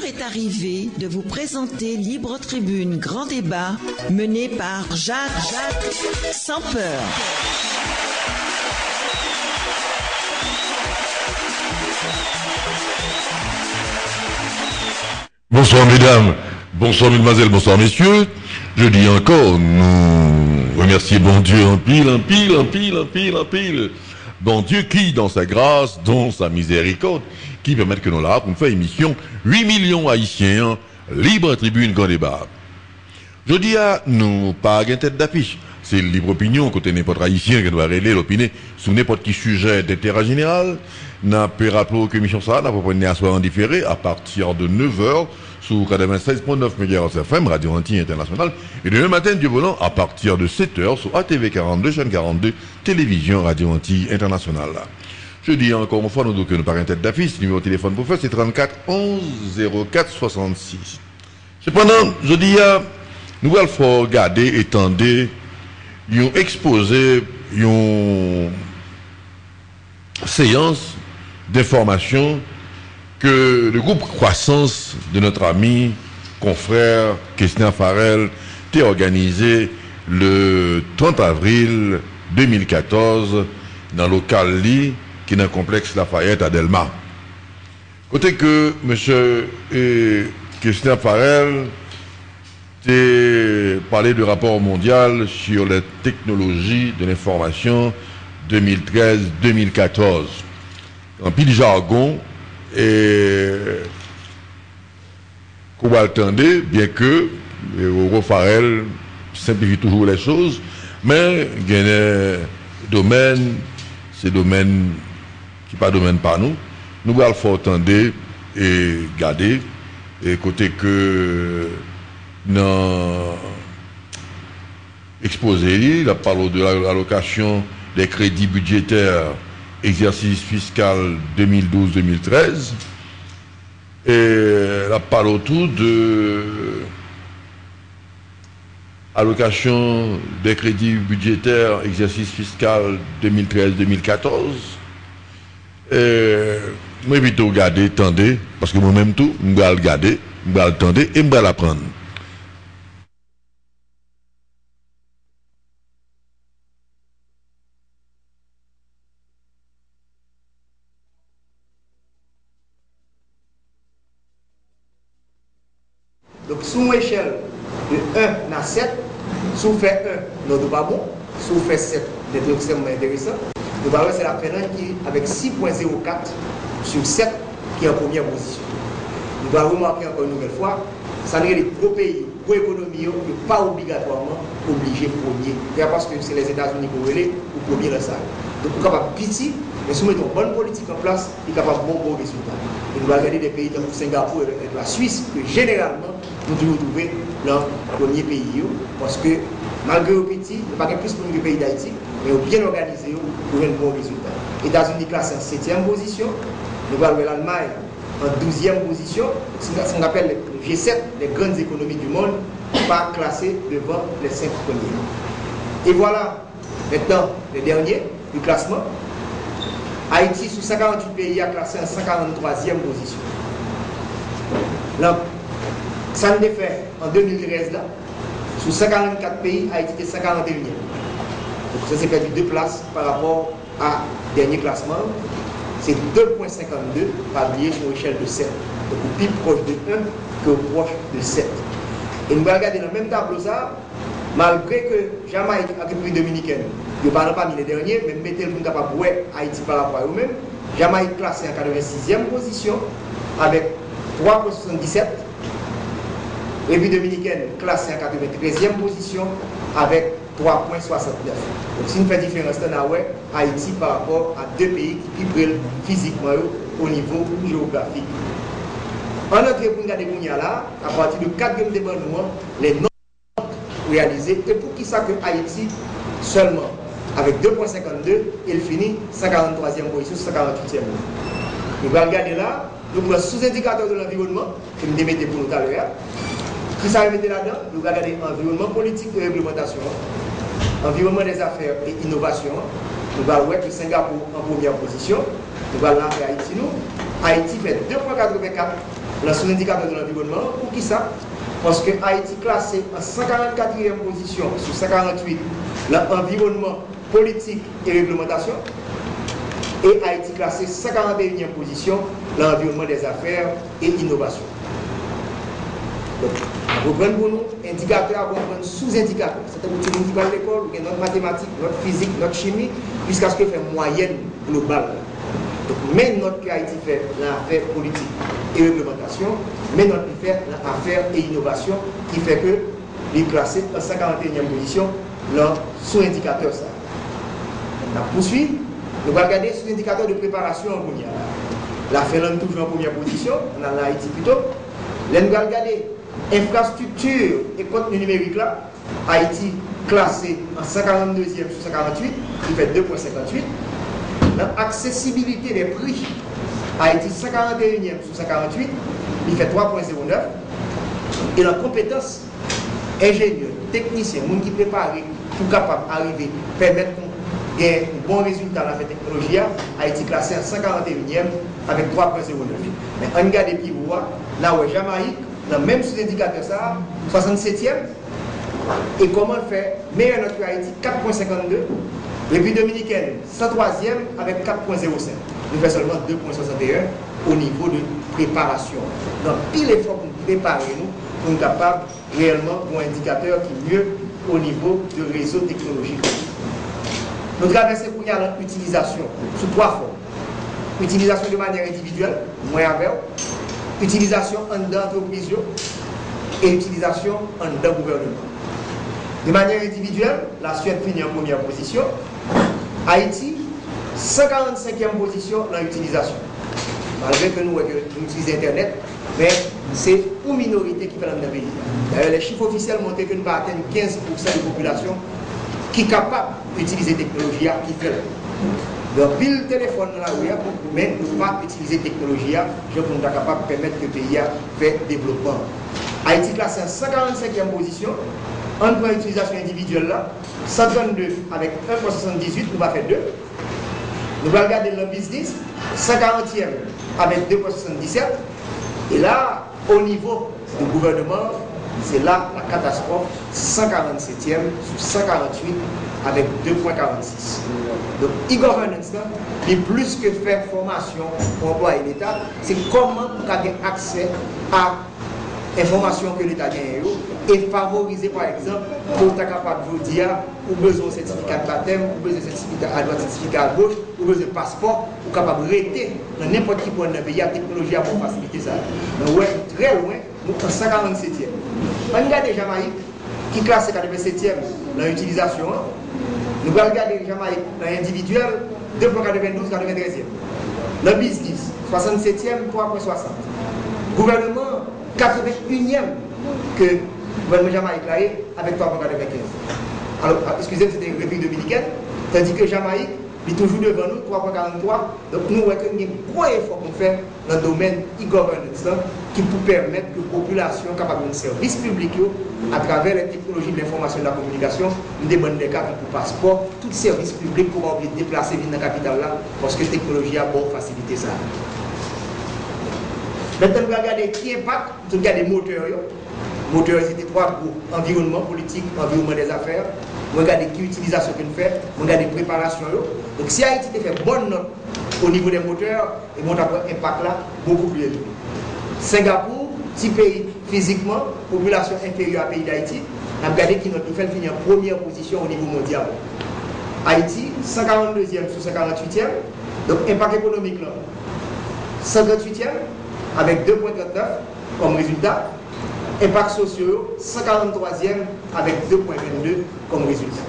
est arrivé de vous présenter Libre Tribune Grand Débat, mené par Jacques sans peur. Bonsoir mesdames, bonsoir mesdemoiselles, bonsoir messieurs. Je dis encore, nous remercions bon Dieu en pile. Bon Dieu qui, dans sa grâce, dans sa miséricorde, qui permet que nous là pour nous faire émission 8 millions haïtiens, Libre Tribune Grand Débat. Je dis à nous, pas une tête d'affiche. C'est libre opinion, côté n'importe haïtien qui doit relayer l'opinion sur n'importe qui sujet d'intérêt général. N'a pas rappelé que l'émission ça n'a pas pris à soir en différé à partir de 9h sur 96.9 MHz FM, Radio Antilles Internationale, et demain matin, Dieu volant, à partir de 7h sur ATV 42, chaîne 42, Télévision Radio Antilles Internationale. Je dis encore une fois, nous que nous parlons tête d'affiche, le numéro de téléphone pour faire, c'est 34 11 04 66. Cependant, je dis, nous allons regarder, étendre, ils ont exposé, une séance d'information que le groupe Croissance de notre ami, confrère Christian Farel, a organisé le 30 avril 2014 dans le local Li, qui est dans le complexe Lafayette à Delma. Côté que M. Christian Farel a parlé du rapport mondial sur les technologies de l'information 2013-2014. En pile jargon, et qu'on va attendre, bien que Euro Farel simplifie toujours les choses, mais il y a des domaines, ces domaines qui ne sont pas domaines par nous, nous allons faire attendre et garder, et côté que dans exposé, il a parlé de l'allocation des crédits budgétaires exercice fiscal 2012-2013 et la parle autour de allocation des crédits budgétaires exercice fiscal 2013-2014 et moi plutôt regarder, tendez, parce que moi-même tout, je vais regarder, je vais attendre et je vais l'apprendre. Donc, sous une échelle de 1 à 7, si vous faites 1, nous pas bon. Si vous faites 7, c'est extrêmement intéressant. Nous allons c'est la Finlande qui avec 6.04 sur 7 qui est en première position. Nous allons remarquer encore une nouvelle fois, ça n'est les gros pays, gros économies, ne pas obligatoirement obligés premier. Parce que c'est les États-Unis qui relèvent ou premier dans ça. Donc, nous sommes capables de petit, mais si nous mettons une bonne politique en place, nous sommes capables de bon résultat. Et nous allons regarder des pays comme Singapour et la Suisse, que généralement, nous devons trouver dans le premier pays. Parce que, malgré le petit, nous n'avons pas plus que le pays d'Haïti, mais nous bien organisé pour un bon résultat. Les États-Unis classent en 7e position, nous allons l'Allemagne en 12e position, ce qu'on appelle le G7, les grandes économies du monde, pas classées devant les 5 premiers. Et voilà, maintenant, le dernier du classement. Haïti, sous 148 pays, a classé en 143e position. Donc, ça nous fait en 2013, là, sous 144 pays, Haïti était 141e. Donc, ça s'est perdu 2 places par rapport à dernier classement. C'est 2,52 par billet sur l'échelle de 7. Donc, plus proche de 1 que proche de 7. Et nous allons regarder dans le même tableau ça, malgré que Jamaïque et la République dominicaine, je ne parle pas des derniers, mais mettez le monde capable de voir Haïti par rapport à eux-mêmes. Jamaïque classé en 86e position avec 3,77. République dominicaine classée en 93e position avec 3,69. Donc si nous faisons différence, on a Haïti par rapport à 2 pays qui brillent physiquement au niveau géographique. En notre république là, à partir de 4 événements, les notes réalisées, et pour qui ça que Haïti seulement avec 2,52, il finit 143e position, 148e. Nous allons regarder là, nous prenons sous-indicateur de l'environnement, que nous démettons pour nous tout à l'heure. Qui ça remettre là-dedans? Nous allons regarder environnement politique et réglementation, environnement des affaires et innovation. Nous allons voir que Singapour en première position. Nous allons aller à Haïti. Haïti fait 2,84 le sous-indicateur de l'environnement. Pour qui ça? Parce que Haïti classé en 144e position sur 148 l'environnement politique et réglementation. Et Haïti classé 141e position l'environnement des affaires et innovation. Donc, on va prendre pour nous indicateur, on va prendre sous-indicateur. C'est-à-dire que nous à l'école, notre mathématique, notre physique, notre chimie, jusqu'à ce que fait moyenne globale. Donc, même notre que Haïti fait l'affaire politique et réglementation, mais notre qui fait l'affaire et innovation, qui fait que il est classé en 141e position là, sous indicateur ça. On a poursuivi, nous allons regarder sous indicateur de préparation en première. La Finlande toujours en première position, on a l'Haïti plutôt. Là, nous allons regarder infrastructure et contenu numérique là, Haïti classé en 142e sur 148, qui fait 2,58. L'accessibilité des prix, Haïti 141e sur 148, il fait 3,09. Et la compétence, ingénieur, technicien, monde qui prépare pour capable d'arriver, permettre qu'on ait un bon résultat dans la technologie, Haïti classé en 141e avec 3,09. Mais on regarde les pays là où Jamaïque, dans le même sous-indicateur, ça, 67e. Et comment le faire? Meilleur notre Haïti, 4,52. République dominicaine, 103e avec 4,05. Nous faisons seulement 2,61 au niveau de préparation. Donc, pile effort pour préparer nous, pour être capable réellement pour un indicateur qui est mieux au niveau de réseau technologique. Nous traversons pour l'utilisation sous trois formes. Utilisation de manière individuelle, moins avec, utilisation en d'entreprise et utilisation en d'un gouvernement. De manière individuelle, la Suède finit en première position. Haïti, 145e position dans l'utilisation. Malgré que nous utilisons Internet, mais c'est une minorité qui fait dans le pays. D'ailleurs, les chiffres officiels montrent que nous va atteindre 15% de la population qui est capable d'utiliser la technologie qui fait. Donc, pile téléphone dans la rue, mais ne pas utiliser la technologie, je suis capable de permettre que le pays fait développement. Haïti classé en 145e position. En point d'utilisation individuelle là, 132 avec 1,78, nous va faire 2. Nous allons regarder le business, 140e avec 2,77. Et là, au niveau du gouvernement, c'est là la catastrophe, 147e sur 148 avec 2,46. Donc, e-governance, est plus que faire formation pour employer l'État, c'est comment vous avez accès à information que l'État gagne et favoriser par exemple pour être capable de vous dire ou besoin de certificat de baptême, ou besoin de certificat à droite, certificat à gauche, ou besoin de passeport, ou capable de rester dans n'importe quel point de pays, la technologie pour faciliter ça. Donc ouais, très loin, nous en 147e. On regarde Jamaïque qui classe 87e dans l'utilisation. Nous allons regarder Jamaïque dans l'individuel, 2,92, 93e. Le business, 67e, 3,60. Gouvernement, 81e que le gouvernement Jamaïque avec 3,95. Alors, excusez-moi, c'était une République dominicaine, tandis que Jamaïque est toujours devant nous, 3,43. Donc, nous avons un gros effort qu'on fait dans le domaine e-governance qui peut permettre que la population soit capable de service public à travers les technologies de l'information et de la communication, nous demandons des cartes pour passeport, tout service public pour pouvoir déplacer dans la capitale là, parce que la technologie a pour faciliter ça. Maintenant, nous regardons qui impact, nous regardons les moteurs. Moteurs, c'était trois groupes, environnement politique, environnement des affaires. Nous regardons qui utilisation que nous faisons, nous regardons les préparations. Donc, si Haïti fait bonne note au niveau des moteurs, et mon impact là, beaucoup plus élevé. Singapour, petit pays physiquement, population inférieure à pays d'Haïti, nous regardons qui notre fait finir en première position au niveau mondial. Haïti, 142e sur 148e, donc impact économique là, 138e, avec 2,39 comme résultat. Impact sociaux, 143e avec 2,22 comme résultat.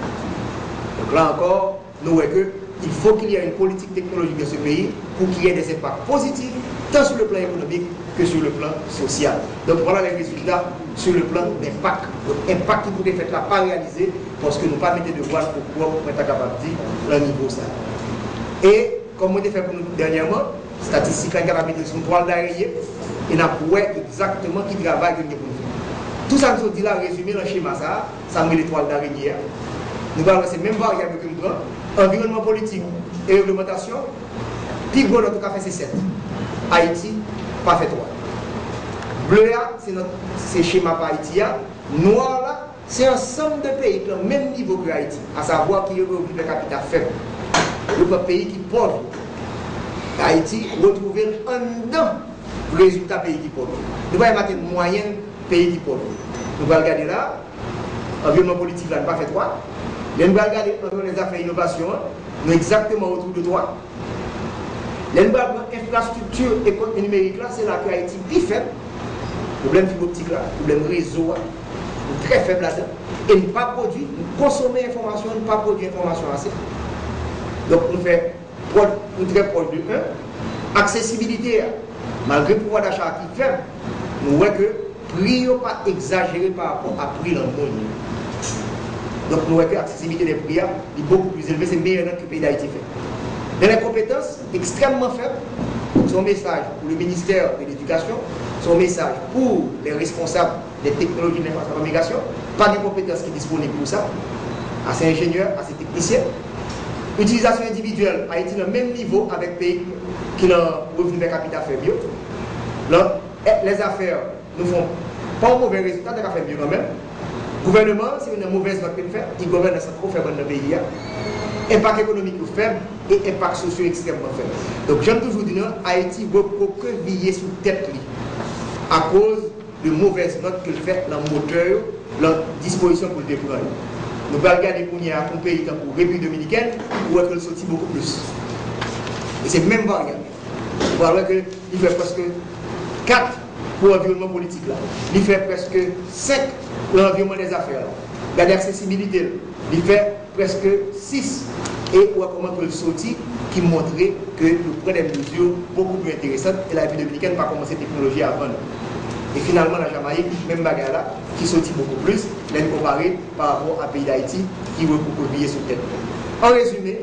Donc là encore, nous voyons qu'il faut qu'il y ait une politique technologique dans ce pays pour qu'il y ait des impacts positifs, tant sur le plan économique que sur le plan social. Donc voilà les résultats sur le plan d'impact. L'impact qui pourrait être là, pas réalisé, parce que nous ne pas mettre de voile pour être capable de dire le niveau ça. Et comme on a fait pour nous dernièrement, statistique qui a mis sur une toile d'araignée, et nous avons exactement qui travaille que nous avons fait. Tout ça nous dit là, résumé dans le schéma, ça met les toiles d'araignée. Nous allons voir ces mêmes variables que nous prenons, environnement politique et réglementation, puis bon, notre cas fait c'est 7. Haïti, pas fait 3. Bleu, c'est schéma par Haïti. Noir, là, c'est un ensemble de pays qui ont le même niveau que Haïti, à savoir qui ont un per capita faible. Le pays qui est pauvre. Haïti, retrouver un dedans résultat pays qui est pauvre. Nous allons mettre une moyenne pays qui est pauvre. Nous allons regarder là, l'environnement politique là, nous pas fait droit. Nous allons regarder les affaires d'innovation, nous exactement autour de droit. L'infrastructure numérique là, c'est là que Haïti est plus faible. Problème fibre optique là, problème réseau, très faible là-dedans. Et ne pas produire, nous consommer information, ne pas produire information assez. Donc nous faisons très proche de 1. Accessibilité, malgré le pouvoir d'achat qui est faible, nous voyons que le prix n'est pas exagéré par rapport à prix dans le monde. Donc nous voyons que l'accessibilité des prix est beaucoup plus élevée, c'est meilleur que le pays d'Haïti fait. Dans les compétences extrêmement faibles, son message pour le ministère de l'Éducation, son message pour les responsables des technologies de l'information et de la communication, pas de compétences qui sont disponibles pour ça, assez ingénieurs, assez techniciens. Utilisation individuelle, Haïti est au même niveau avec pays qui ont un revenu per capita faible. Les affaires ne font pas un mauvais résultat, mais fait mieux quand même. Le gouvernement, c'est une mauvaise note qu'il fait, il gouverne sans trop faible dans le pays. Impact économique faible et impact social extrêmement faible. Donc j'aime toujours dire, Haïti ne peut que veiller sous tête à cause de mauvaises notes qu'il fait dans le moteur, la disposition pour le déployer. Nous allons regarder pour un pays comme la République dominicaine où elle sortit beaucoup plus. Et c'est même variable. Vous voyez qu'il fait presque 4 pour l'environnement politique là. Il fait presque 5 pour l'environnement des affaires. Regardez l'accessibilité. Il fait presque 6. Et on a comment le sortir qui montrait que nous prenons des mesures beaucoup plus intéressantes et la République dominicaine n'a pas commencé la technologie avant. Et finalement, la Jamaïque, même bagarre là, qui sortit beaucoup plus, l'est comparé par rapport à pays d'Haïti qui veut beaucoup payer sur tête. En résumé,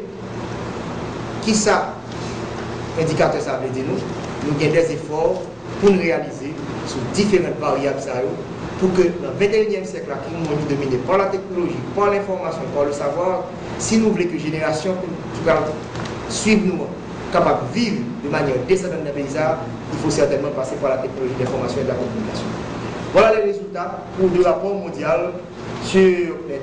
qui ça, indicateur ça veut dire nous avons des efforts pour nous réaliser sur différentes variables pour que dans le 21e siècle, qui nous dominé par la technologie, par l'information, par le savoir, si nous voulons que génération qui va suivre nous, capable de vivre de manière décente dans le paysage, il faut certainement passer par la technologie de l'information et de la communication. Voilà les résultats pour le rapport mondial sur les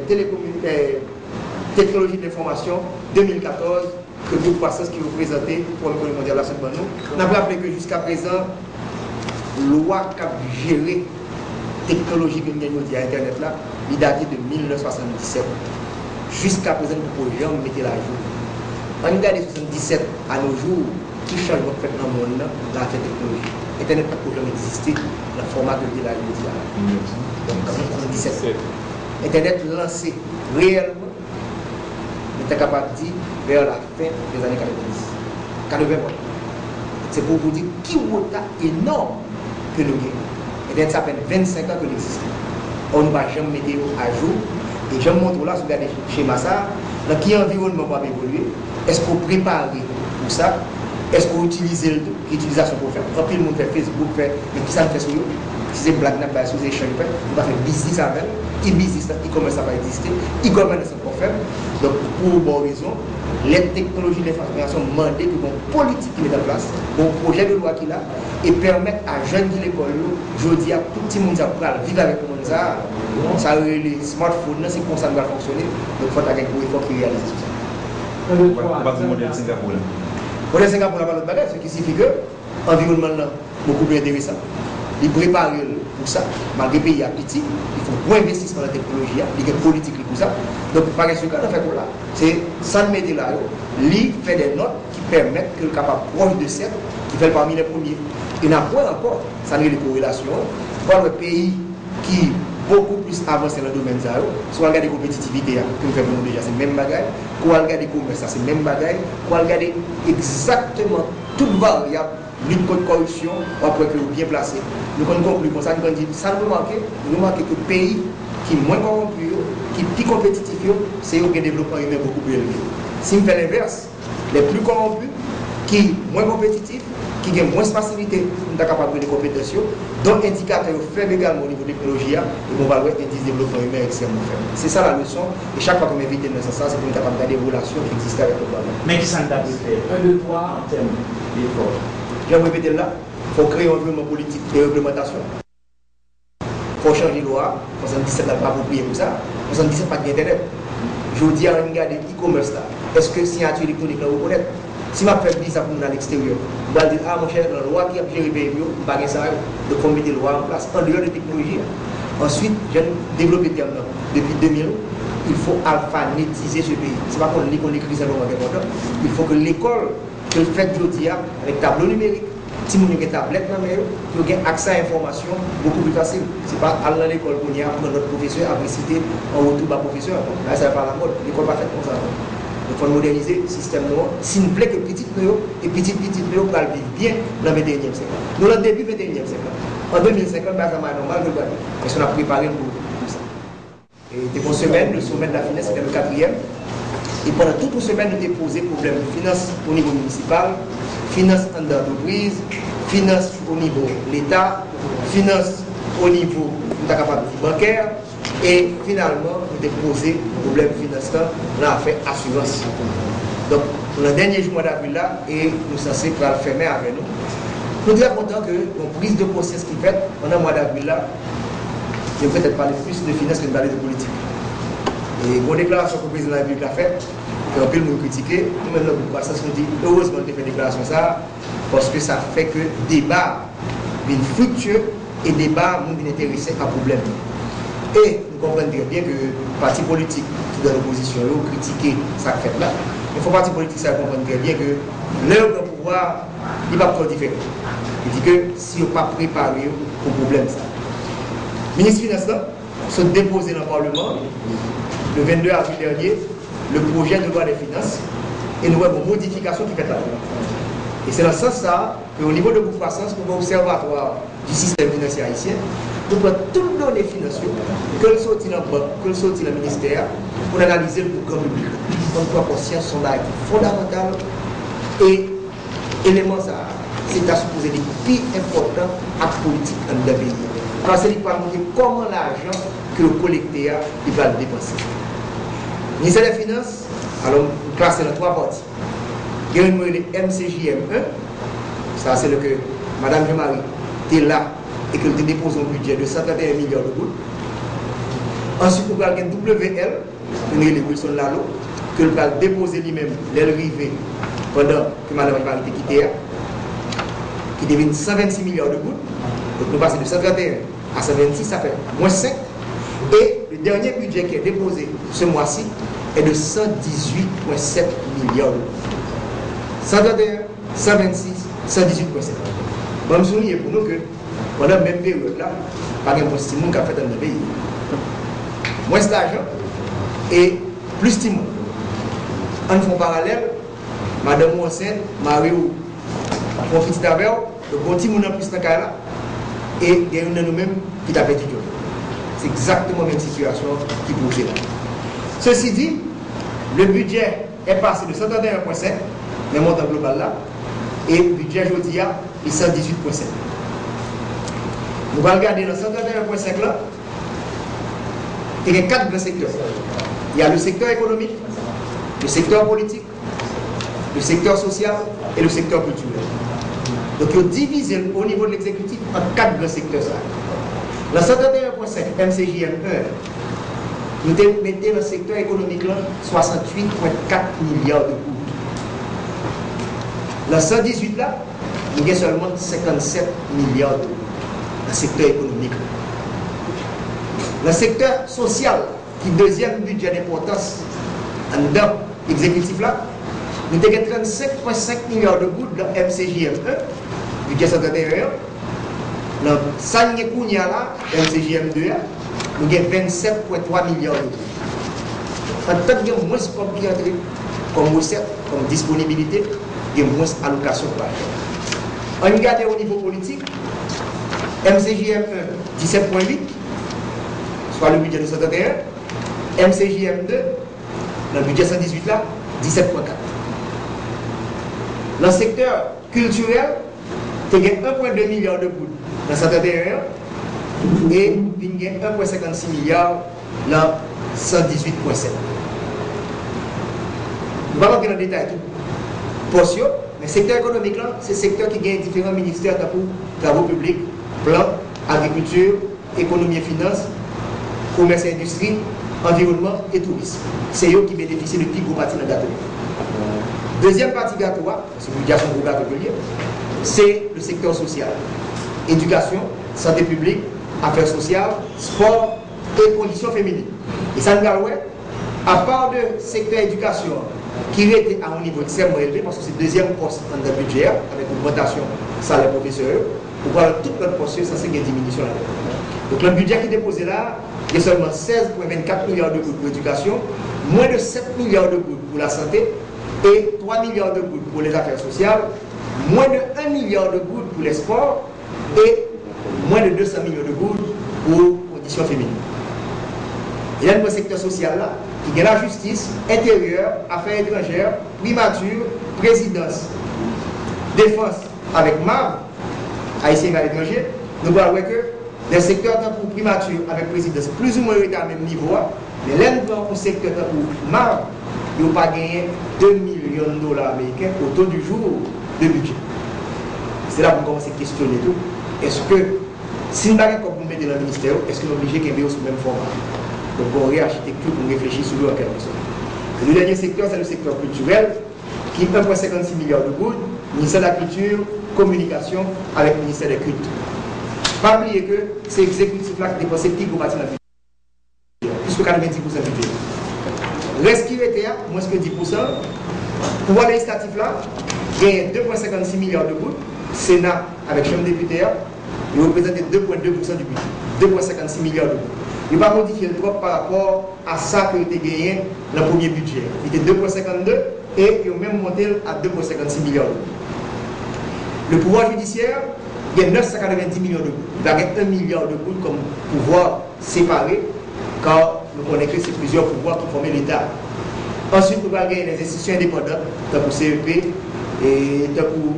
technologies de l'information 2014 que le groupe Croissance qui vous présentez pour l'économie mondiale la semaine nous. On a rappelé que jusqu'à présent, loi qui a géré la technologie que nous avons dit à Internet là, il date de 1977. Jusqu'à présent, nous pouvons mettre la jour. En 1977 à nos jours, tout changement fait dans le monde, la technologie. Internet n'a pas jamais existé dans le format que nous avons dit là. Donc en 1977, Internet lancé réellement, nous sommes capables de dire vers la fin des années 90. 80. C'est pour vous dire qui est énorme que nous avons. Internet, ça fait 25 ans que nous existons. On ne va jamais mettre à jour. Et je montre là, si vous regardez chez Massa, dans quel environnement va évoluer. Est-ce qu'on prépare pour ça? Est-ce qu'on utilise l'utilisation pour faire? Quand le monde fait Facebook, mais qui ça fait sur eux? Si c'est blague, sur les échanges, on va faire business avec eux. E-business, e-commerce, ça va exister. E-governance, c'est pour faire. Donc, pour bonne raison, les technologies de l'information demandent que bon politique qui met en place, bon projet de loi qui a, et permettre à jeunes qui l'école, je dis à tout le monde qui vivre avec le monde, ça les smartphones, c'est comme ça que ça va fonctionner. Donc, il faut avoir un gros effort qui réalise tout ça. On va vous modèle Singapour. Le modèle Singapour n'a pas d'autre bagage, ce qui signifie que l'environnement est beaucoup plus intéressant. Il prépare pour ça, malgré le pays est petit, il faut beaucoup investir dans la technologie, il y a une politique pour ça. Donc, par exemple, ce qu'on a fait là, c'est sans mettre là, il fait des notes qui permettent que le capable proche de 7, qui fait parmi les premiers. Il n'a pas encore, ça n'est pas de corrélation, pour le pays qui beaucoup plus avancé dans le domaine de ça, soit regarder la compétitivité, que nous faisons déjà, c'est le même bagage, qu'on regarder le commerce, c'est le même bagage, qu'on regarder exactement toute variable, lutte contre la corruption, après que vous bien placé. Nous concluons comme ça, nous dit, ça nous manque que le pays qui est moins corrompu, qui est plus compétitif, c'est un développement humain beaucoup plus élevé. Si nous faisons l'inverse, les plus corrompus, qui sont moins compétitifs, qui ont moins de facilité pour être capable de compétences, donc indicateur faible également au niveau de la technologie, et on va voir indice de développement humain extrêmement faible. C'est ça la leçon, et chaque fois qu'on m'invite dans ce sens, c'est pour être capable de garder des relations qui existent avec le gouvernement. Mais qui s'en a fait 1, 2, 3 en termes d'efforts. Je vais répéter là, il faut créer un environnement politique et réglementation. faut changer la loi. 77 n'a pas approprié pour ça. 77 pas d'Internet. Je dis à un gars de e-commerce là, est-ce que signature électronique là, vous connaissez? Si ma fait ça pour nous à l'extérieur, je vais dire, ah mon cher, la loi qui a géré le pays, je ne vais pas ça, de mettre la loi en place, en dehors de technologie. Ensuite, j'ai développé le terme depuis 2000. Il faut alphabétiser ce pays. Ce n'est pas qu'on écrit ça dans le monde. Il faut que l'école, que le fait aujourd'hui avec tableau numérique, si vous avez une tablette, vous avez accès à l'information beaucoup plus facile. Ce n'est pas aller à l'école pour notre professeur, après citer en retour de professeur. Là, ça n'est pas la mode. L'école n'est pas faite comme ça. Il faut moderniser le système noir. S'il ne plaît que petit néo et petit néo va vivre bien dans le 21e siècle. Nous, dans le début du 21e siècle. En 2050, c'est normal de le parce qu'on a préparé pour ça. Et des bonnes semaines, le sommet de la finance, c'était le 4e. Et pendant toute une semaine, nous avons posé problème de finance au niveau municipal, finance en entreprise, finance au niveau de l'État, finance au niveau bancaire. Et finalement, nous avons posé le problème financier dans l'affaire assurance. Donc, le dernier jour d'avril là, et nous sommes censés faire fermer avec nous. Nous sommes contents que la prise de conscience qui fait pendant le mois d'avril là, je vais peut-être parler plus de finances que de parler de politique. Et mon déclaration que le président de la République a faite, que un peu nous critiquer, nous-mêmes dans le groupe Croissance, nous dit heureusement qu'il a fait une déclaration ça, parce que ça fait que débat est fructueux et débat nous intéressé à problème. Et nous comprenons très bien que le parti politique qui est dans l'opposition a critiqué ça fait là. Il faut parti politique ça comprendre très bien que leur pouvoir n'est pas trop différent. Il dit que si on n'est pas préparé au problème ça. Le ministre des Finances se déposé dans le Parlement le 22 avril dernier le projet de loi des finances et nous avons une modification qui fait la loi. Et c'est dans ce sens ça qu'au niveau de groupe Croissance, pour l'observatoire du système financier haïtien, nous prenons tout le données financiers, que le sorti dans la banque, que le sorti dans le ministère, pour analyser le programme public. Donc, la conscience sont là fondamentales et éléments ça, c'est à supposer les plus importants à la politique dans le pays. Parce qu'il va montrer comment l'argent que le collecteur il va le dépenser. Le ministère des Finances, alors, classé dans 3 parties. Il y a le MCJM1, ça c'est le que Mme Jean-Marie était là et qu'elle dépose un budget de 131 milliards de gouttes. Ensuite, nous avons WL, le Wilson Lalo, que va déposer lui-même l'arrivée pendant que Mme Jean-Marie était quittée, qui devient 126 milliards de gouttes. Donc nous passons de 131 à 126, ça fait moins 5. Et le dernier budget qui est déposé ce mois-ci est de 118,7 milliards de gouttes. 131, 126, 118,7. Je me souviens pour nous que pendant la même période là, par exemple, si mon a fait dans le pays, moins d'argent et plus de monde. En font parallèle, Madame Mouassen, Mario, mon petit affaire, le bon petit monde en plus dans le cas là, et il y a une de nous-mêmes qui t'a petit. C'est exactement la même situation qui pose là. Ceci dit, le budget est passé de 131,5, le montant global là, et le budget aujourd'hui est 118,7. Nous allons regarder dans 131,5 là, il y a 4 grands secteurs. Il y a le secteur économique, le secteur politique, le secteur social et le secteur culturel. Donc, il faut diviser au niveau de l'exécutif en 4 grands secteurs. Dans 131,5 MCJM1, nous mettons dans le secteur économique 68,4 milliards de gouttes. Dans 118 là, nous avons seulement 57 milliards de gouttes dans le secteur économique. Dans le secteur social, qui est le deuxième budget d'importance dans l'exécutif là, nous avons 35,5 milliards de gouttes dans MCJM1, budget 131. Dans Sanyekounia là, MCJM2, nous avons 27,3 milliards de gouttes. En tant qu'il y a moins de qui entre comme recette, comme disponibilité, il y a moins d'allocation par exemple. On regarde au niveau politique, MCJM1, 17,8, soit le budget de 131, MCJM2, dans le budget 118 là, 17,4. Dans le secteur culturel, tu as 1,2 milliard de gouttes dans 131 et 1,56 milliard dans 118,7. Nous ne allons pas rentrer dans le détail tout. Portion, mais le secteur économique, c'est le secteur qui gagne différents ministères pour travaux publics, plan, agriculture, économie et finances, commerce et industrie, environnement et tourisme. C'est eux qui bénéficient de plus gros partie dans le gâteau. Deuxième partie gâteau, parce que l'obligation de gâteau, c'est le secteur social. Éducation, santé publique, affaires sociales, sport et conditions féminines. Et ça nous a à part le secteur éducation, qui était à un niveau extrêmement élevé, parce que c'est le deuxième poste dans le budget, avec augmentation salaire professeur, pour voir toute notre poste, ça c'est une diminution là. Donc le budget qui est déposé là, il y a seulement 16,24 milliards de gouttes pour l'éducation, moins de 7 milliards de gouttes pour la santé, et 3 milliards de gouttes pour les affaires sociales, moins de 1 milliard de gouttes pour les sports, et moins de 200 millions de gouttes pour conditions féminines. Il y a un secteur social là, qui est la justice, intérieure, affaires étrangères, primature, présidence, défense avec MAV, haïtien à l'étranger, nous voyons que les secteurs pour primature avec présidence plus ou moins à même niveau, mais l'un au secteur pour MAV, ils n'ont pas gagné 2 millions de dollars américains au taux du jour de budget. C'est là qu'on commence à questionner tout. Est-ce que, si nous avons comme vous mettez dans le ministère, est-ce que nous sommes obligés de faire le même format? Donc, on réarchitecture pour réfléchir sur le en quelque sorte. Le dernier secteur, c'est le secteur culturel, qui est 1,56 milliards de gouttes, ministère de la Culture, communication avec le ministère des Cultes. Pas oublier que c'est exécutif là qui dépense petit pour bâtir la budget, plus que 90% du budget. Reste qui était à moins que 10%. Pouvoir législatif là, il y a 2,56 milliards de gouttes. Sénat avec Chambre des députés, il représente 2,2% du budget. 2,56 milliards de gouttes. Il ne va pas modifier le trop par rapport à ça que tu as gagné dans le premier budget. Il était 2,52 et il a même monté à 2,56 milliards de gouttes. Le pouvoir judiciaire, il y a 990 millions de gouttes. Il y a 1 milliard de gouttes comme pouvoir séparé, car nous connaissons que c'est plusieurs pouvoirs qui forment l'État. Ensuite, nous allons gagner les institutions indépendantes, tant pour CEP et tant pour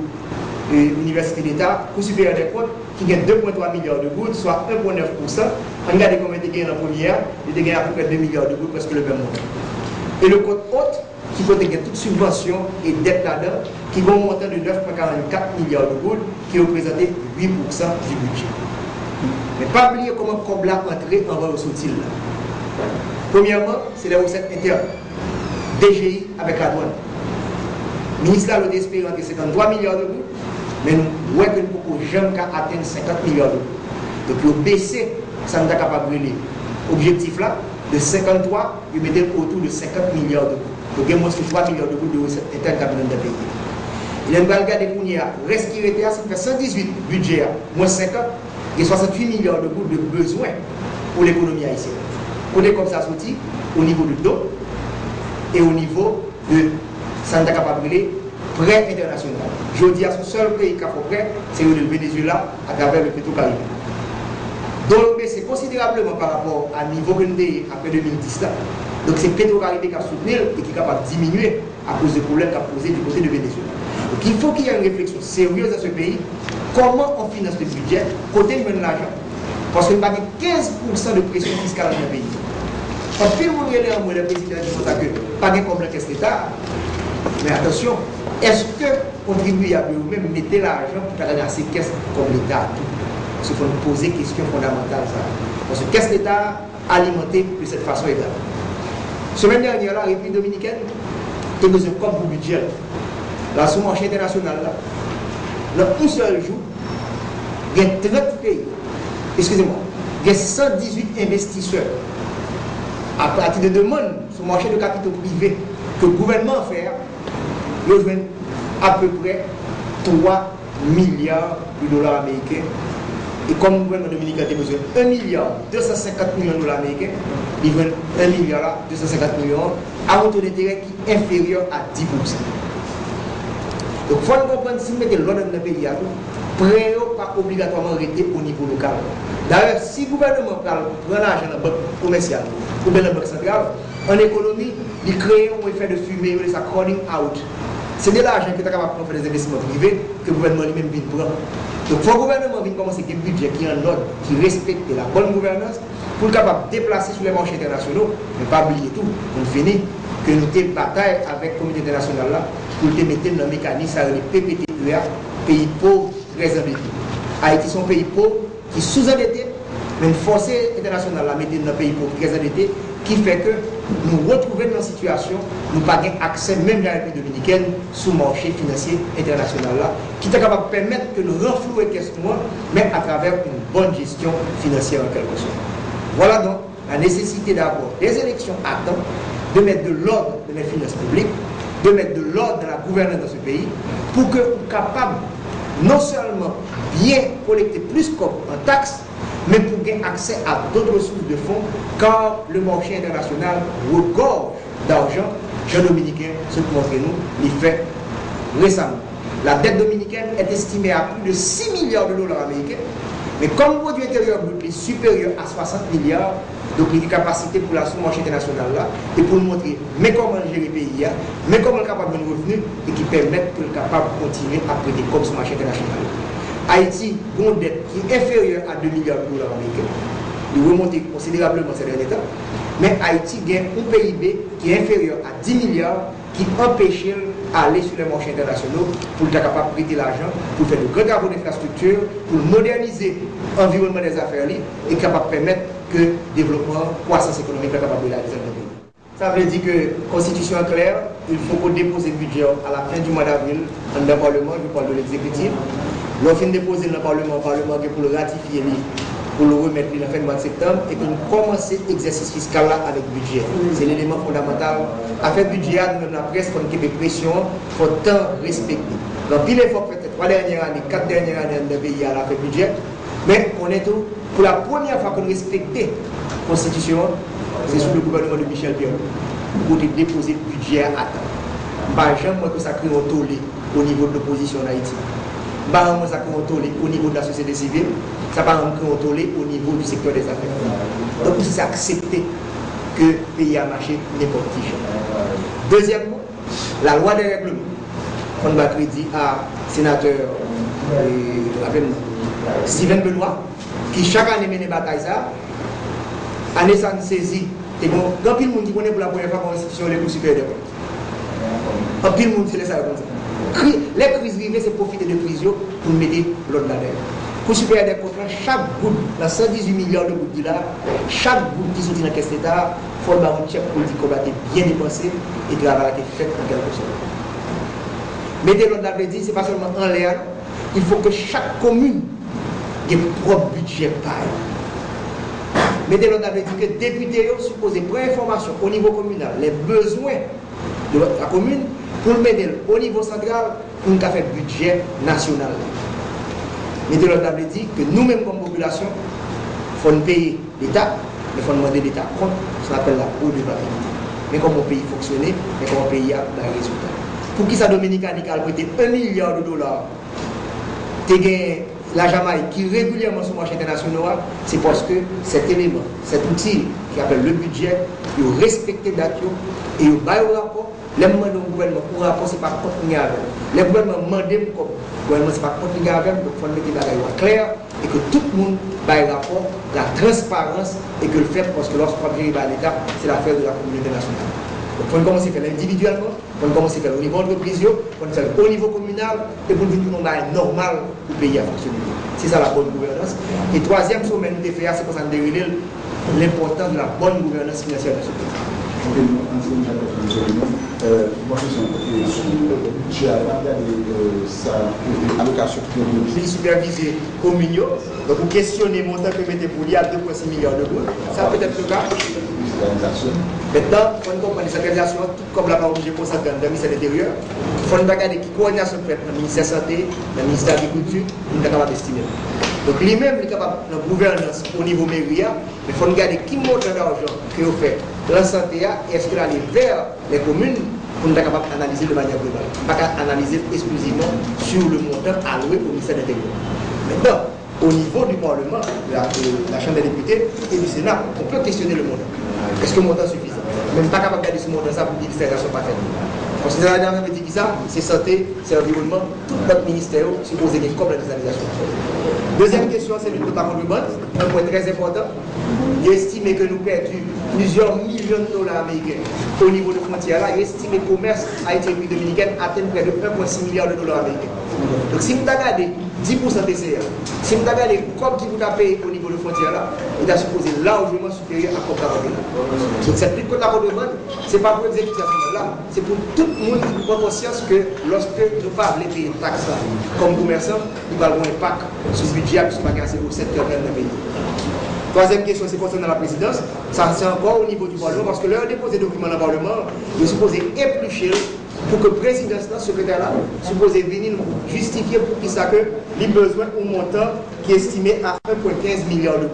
l'Université d'État, pour supérieur des comptes, qui gagne 2,3 milliards de gouttes, soit 1,9%. On regarde combien il gagne dans la première, il gagne à peu près 2 milliards de gouttes, presque le même montant. Et le compte haute, qui contient toute subvention et dette là-dedans, qui va un montant de 9,44 milliards de gouttes, qui représentait 8% du budget. Mais pas oublier comment comme là entrer en va sortir là. Premièrement, c'est les recettes internes. DGI avec la douane. Le ministre de l'espérance de 53 milliards de gouttes, mais nous voyons que nous ne pouvons jamais atteindre 50 milliards de gouttes. Donc, nous baisser, ça nous a capable de l'objectif là, de 53, nous mettons autour de 50 milliards de gouttes. Donc, il y a moins de 3 milliards de gouttes de recettes internes dans le pays. Il y a un regarder pour nous, reste qui était, ça fait 118 budget, moins 50, et 68 milliards de gouttes de besoins pour l'économie haïtienne. On est comme ça sorti au niveau du dos et au niveau de ça nous a capable de prêt international. Je dis à ce seul pays qui a fait prêt, c'est le Venezuela à travers le Petro-Caribé. Donc, c'est considérablement par rapport à niveau que nous avons après 2010. Là. Donc, c'est Petro-Caribé qui a soutenu et qui est capable de diminuer à cause des problèmes qu'a posé du côté de Venezuela. Donc, il faut qu'il y ait une réflexion sérieuse dans ce pays. Comment on finance le budget, côté de l'argent. Parce qu'il n'y a pas 15% de pression fiscale dans le pays. En fait, on regarde le président qui dit que pas de comme la caisse d'État. Mais attention, est-ce que les contribuables eux-mêmes mettaient l'argent pour faire dans ces caisses comme l'État? Parce qu'il faut nous poser une question fondamentale. Ça. Parce que caisse d'État alimentée de cette façon égale. Semaine dernière, la République dominicaine est dans un compte pour budget. La sous-marché internationale, là, dans un seul jour, il y a 30 pays, excusez-moi, il y a 118 investisseurs à partir de demandes sur le marché de capitaux privés que le gouvernement fait, ils ont à peu près 3 milliards de dollars américains. Et comme le gouvernement dominicain a besoin de 1 milliard 250 millions de dollars américains, ils veulent 1 milliard 250 millions à un taux d'intérêt qui est inférieur à 10%. Donc il faut comprendre si vous mettez l'ordre dans le pays, prêt pas obligatoirement arrêté au niveau local. D'ailleurs, si le gouvernement prend l'argent dans la banque commerciale ou dans la banque centrale, en économie, il crée un effet de fumée, ça calling out. C'est de l'argent qui est capable de faire des investissements privés que le gouvernement lui-même vient prendre. Donc, il faut que le gouvernement vienne commencer avec un budget qui est en ordre, qui respecte la bonne gouvernance, pour être capable de déplacer sur les marchés internationaux, mais pas oublier tout. On finit que nous avons bataille avec la communauté internationale là, pour te mettre dans le mécanisme, les PPTEA, pays pauvres, très endettés. Haïti sont un pays pauvre, qui est sous-endetté, mais une force internationale la mettre dans le pays pour très endetté, qui fait que nous retrouvons dans une situation nous n'avons pas accès même dans la République dominicaine sous le marché financier international là, qui est capable de permettre que nous renflouions quelques mois, mais à travers une bonne gestion financière en quelque sorte. Voilà donc la nécessité d'avoir des élections à temps, de mettre de l'ordre dans les finances publiques, de mettre de l'ordre dans la gouvernance dans ce pays, pour que nous soyons capables non seulement bien collecter plus comme en taxes, mais pour gagner accès à d'autres sources de fonds, car le marché international regorge d'argent. Jean dominicain, ce que montrez-nous, il fait récemment. La dette dominicaine est estimée à plus de 6 milliards de dollars américains, mais comme le produit intérieur brut est supérieur à 60 milliards, donc il y a une capacité pour la sous-marché international là, et pour nous montrer mais comment gérer le pays, mais comment le capable de revenus, et qui permettent que le capable de continuer à prêter comme sous-marché international. Haïti a une dette qui est inférieure à 2 milliards de dollars américains. Il remonte considérablement ces derniers temps. Mais Haïti gagne un PIB qui est inférieur à 10 milliards qui empêche d'aller sur les marchés internationaux pour être capable de prêter l'argent, pour faire de grands travaux d'infrastructure, pour moderniser l'environnement des affaires et capable de permettre que le développement, croissance économique soit capable de réaliser dans le pays. Ça veut dire que la Constitution est claire, il faut qu'on dépose le budget à la fin du mois d'avril dans le Parlement, je parle de l'exécutif. L'offre déposé dans le Parlement pour le ratifier, pour le remettre dans la fin du mois de septembre, et que nous commençons l'exercice fiscal là avec le budget. C'est l'élément fondamental. Affaire budget, nous avons la presse, pour qu'il y ait des pressions, il faut tant respecter. Donc, il est fort peut-être 3 dernières années, 4 dernières années dans le pays à l'affaire budget, mais on est tout. Pour la première fois qu'on respecte la Constitution, c'est sous le gouvernement de Michel Pierre pour déposer le budget à temps. Par exemple, que ça crée un tollé au niveau de l'opposition en Haïti. Par exemple, ça crée un tollé au niveau de la société civile. Ça va crée un tollé au niveau du secteur des affaires. Donc, c'est accepter que le pays a marché n'importe qui. Deuxièmement, la loi des règlements. On va crédit à sénateur Steven Benoît, qui chaque année mène une bataille ça. Année sans saisie. Et bon, quand il y a des gens qui connaissent pour la première fois la Constitution, les cours supérieurs des comptes. Quand il y a des gens qui laissent ça comme ça. Les crises rivées, c'est profiter de crise pour mettre l'autre là-dedans. Cours supérieur des comptes, chaque goutte, dans 118 milliards de gouttes de là, chaque goutte qui sortit dans la caisse d'État, il faut avoir un chèque politique qu'on va bien dépensé et que la valeur est faite en quelque sorte. Mettez l'autre là-dedans, ce n'est pas seulement en l'air, il faut que chaque commune ait un propre budget pareil. Mettez l'autre avait dit que les députés ont supposé prendre information au niveau communal, les besoins de la commune, pour le mettre au niveau central pour nous faire budget national. Mettez l'autre avait dit que nous-mêmes comme population, il faut payer l'État, mais il faut demander l'État compte, ça s'appelle la redevabilité. Mais comment le pays fonctionne, mais comment le pays a dans les résultats. Pour qui ça Dominicaine a prêté 1 milliard de dollars, la Jamaïque qui régulièrement sur le marché international, c'est parce que cet élément, cet outil qui appelle le budget, il respecte les dates et il va au rapport. Les demandes au gouvernement pour rapport, ce n'est pas contre avec. Les gouvernements demandent comme gouvernement, ce n'est pas contre avec, donc il faut mettre des choses claires et que tout le monde va au rapport, la transparence et que le fait, parce que lorsqu'on va gérer l'État, c'est l'affaire de la communauté nationale. Donc, il faut commencer à faire individuellement, il faut commencer à faire au niveau entreprise, il faut faire au niveau communal et pour nous dire normal pour le pays à fonctionner. C'est ça la bonne gouvernance. Et troisième sommet nous devons faire, c'est pour ça que nous l'importance de la bonne gouvernance financière de ce pays. Il supervise communaux, donc vous questionnez le montant que vous mettez pour lui à 2,6 milliards de gouttes, ça peut être le cas. Maintenant, il faut comprendre cette organisation, tout comme la parole que j'ai consacrée dans le ministère de l'Intérieur, il faut regarder qui coordination faite dans le ministère de la Santé, dans le ministère de l'Agriculture, nous sommes capables d'estimer. Donc lui-même, il est capable de gouvernance au niveau mairie, mais il faut regarder qui monte d'argent que vous faites dans la santé, est-ce qu'il aller vers les communes pour nous être capable d'analyser de manière globale. Pas analyser exclusivement sur le montant alloué au ministère de l'Intérieur. Maintenant, au niveau du Parlement, la Chambre des députés et du Sénat, on peut questionner le montant. Est-ce que le montant suffit? Même pas capable de garder ce montant ça pour dire que les ne sont pas faites. Parce que la dernière dit ça, c'est santé, c'est environnement, tout notre ministère suppose des comme la décentralisation. Deuxième question, c'est le département du banque, un point très important. Il estime que nous perdons plusieurs millions de dollars américains au niveau de frontières là. Il estime que le commerce Haïti et République dominicaine atteint près de 1,6 milliard de dollars américains. Donc si vous regardez 10% TCA. Si vous regardez comme qui vous a payé au niveau de frontière là, il est supposé largement supérieur à Côte d'Ivoire. Donc cette petite Côte d'Ivoire, ce n'est pas pour l'exécutif là, c'est pour tout le monde qui prend conscience que lorsque nous ne pas payer une taxe là, comme commerçant, il va avoir un impact sur le budget qui se au secteur de pays. Troisième question, c'est concernant la présidence. Ça, c'est encore au niveau du Parlement, parce que leur déposer des documents dans le Parlement, ils sont supposés éplucher pour que le président, le secrétaire là, supposé venir justifier pour qui ça que les besoins au montant qui est estimé à 1,15 milliard d'euros.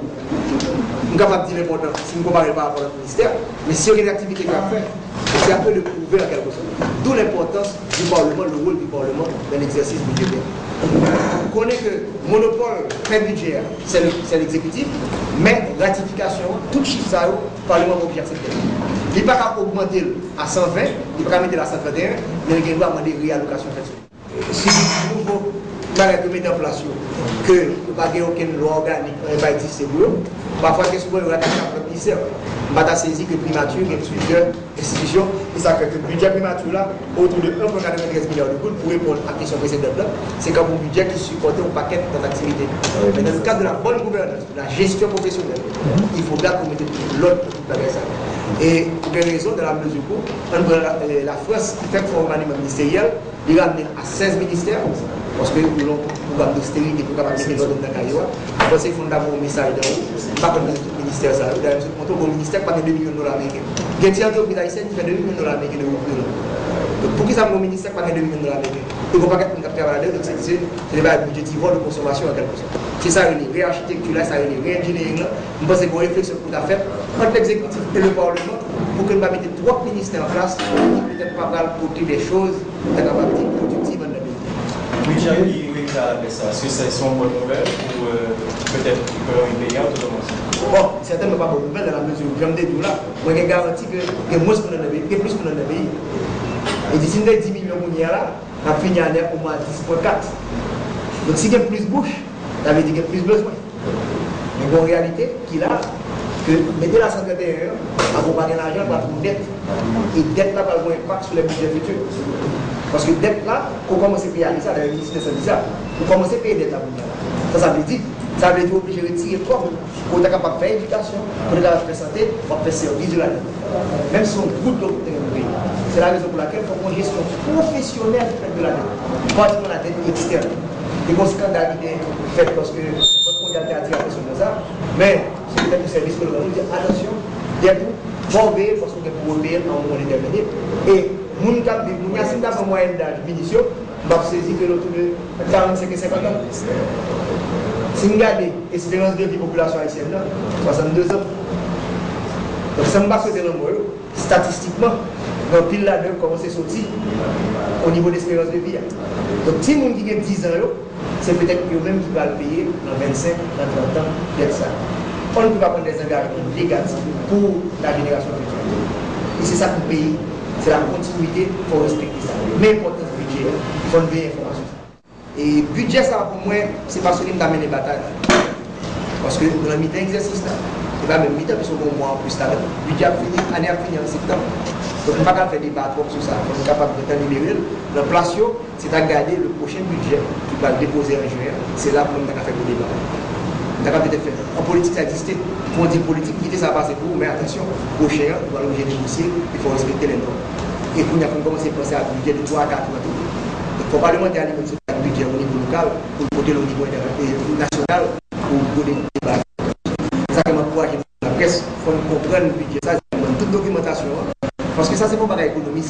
Nous sommes capables de dire l'important si nous comparons par rapport au ministère, mais si il y a une activité qu'on a fait, c'est un peu de prouver en quelque sorte. D'où l'importance du Parlement, le rôle du Parlement dans l'exercice budgétaire. On connaît que le monopole très budgétaire, c'est l'exécutif, mais ratification, tout chiffre ça, le Parlement va bien accepter. Il n'est pas qu'à augmenter à 120, il n'est pas qu'à mettre à 131, mais il doit demander une réallocation. Si vous nouveau barrette de mettre en place, que vous n'avez aucune loi organique, il va exister pour eux, parfois, qu'est-ce que vous avez attaqué à votre ministère? On va saisir que primature, il y a plusieurs institutions, et ça fait que le budget primature là, autour de 1,93 milliards d'euros pour répondre à la question précédente là, c'est comme un budget qui supporte un paquet d'activités. Mais dans le cadre de la bonne gouvernance, de la gestion professionnelle, il faut bien qu'on mette l'autre pour tout ça. Et pour quelle raison, dans la mesure où la France qui fait un remaniement ministériel, il ramène à 16 ministères, parce que nous avons un programme d'austérité pour capable de mettre l'ordre dans le Caïwa. Je pense qu'il faut d'abord un message dans vous, pas comme tout ministère, ça. D'ailleurs, mon ministère pas de 2 millions de dollars américains. Il y a un entreprise haïtienne qui fait 2 millions de dollars américains de revenus. Donc pour qui ça, mon ministère pas de 2 millions de dollars américains? Il ne faut pas qu'on capte la dette, donc c'est un budgétivore de consommation en quelque sorte. C'est ça, il y a réarchitecture là, ça y est, réengineering là. Je pense qu'il faut réflexion pour la faire entre l'exécutif et le Parlement pour que nous ne mettions trois ministères en place qui peut-être pas mal porter des choses productives dans le pays. Oui, Jacques, oui, ça. Est-ce que c'est une bonne nouvelle ou peut-être une payante ou comment ça? Bon, certainement pas bonne nouvelle dans la mesure où j'aime des deux là. Moi, j'ai garanti que y a moins pour le pays, plus pour le pays. Et d'ici 10 millions de là, on a fini l'année au moins 10,4. Donc si il y a plus de bouche, ça veut dire qu'il y a plus besoin. Mais en réalité, qu'il a, que mettez la santé derrière, accompagner l'argent pour une dette. Et dette là va avoir un impact sur les budgets futurs. Parce que dette là, qu'on commence à payer à l'ISA, le ministre de ça, qu'on commence à payer dette là. Ça veut dire obligé de retirer quoi pour être capable de faire éducation, pour être capable de faire santé, pour faire service de la dette. Même si on goûte d'autres pays. C'est la raison pour laquelle il faut une gestion professionnelle de la dette. Pas de la dette externe. Et qu'on scandale fait parce que votre mondial a tiré attention de ça. Mais c'est peut-être un service que nous allons dire attention, debout, bon veiller parce qu'on est pour obéir en moment déterminé. Et mon cap de mon yassine dans moyenne d'âge munition, on va saisir que l'autre de 45 et 50 ans. Si vous regardez l'espérance de vie de la population haïtienne, 62 ans. Donc ça me va souhaiter le mot, statistiquement, dans pile là de commencer à sortir au niveau de l'espérance de vie. Donc si vous qui a 10 ans, c'est peut-être eux-mêmes qui vont le payer dans 25, dans 30 ans, peut-être ça. On ne peut pas prendre des engagements négatifs pour la génération future. Et c'est ça que le pays, c'est la continuité, il faut respecter ça. Mais l'importance du budget, il faut une vraie information. Et le budget, ça pour moi, c'est parce qu'il d'amener les batailles. Parce que dans le mi-temps exercice, il va même mi-temps, parce qu'on mois en plus tard. Le budget a fini, l'année a fini en septembre. Donc on ne peut pas faire des débats sur ça. On est capable de libérer. Le platio, c'est à garder le prochain budget qui va déposer en juin. C'est là qu'on a fait le débat. On a peut-être fait. En politique, ça existe. Pour dire politique, quitter ça passe pour vous, mais attention, prochain, on va l'objet négocier, il faut respecter les normes. Et pour nous, on commence à penser à un budget de 3 à 4 mois. Il faut pas demander à l'école un budget au niveau local, pour le côté au niveau national, pour le débat. C'est ça que m'encourage la presse, il faut comprendre le budget, ça, c'est toute documentation. Parce que ça, c'est pas de l'économie.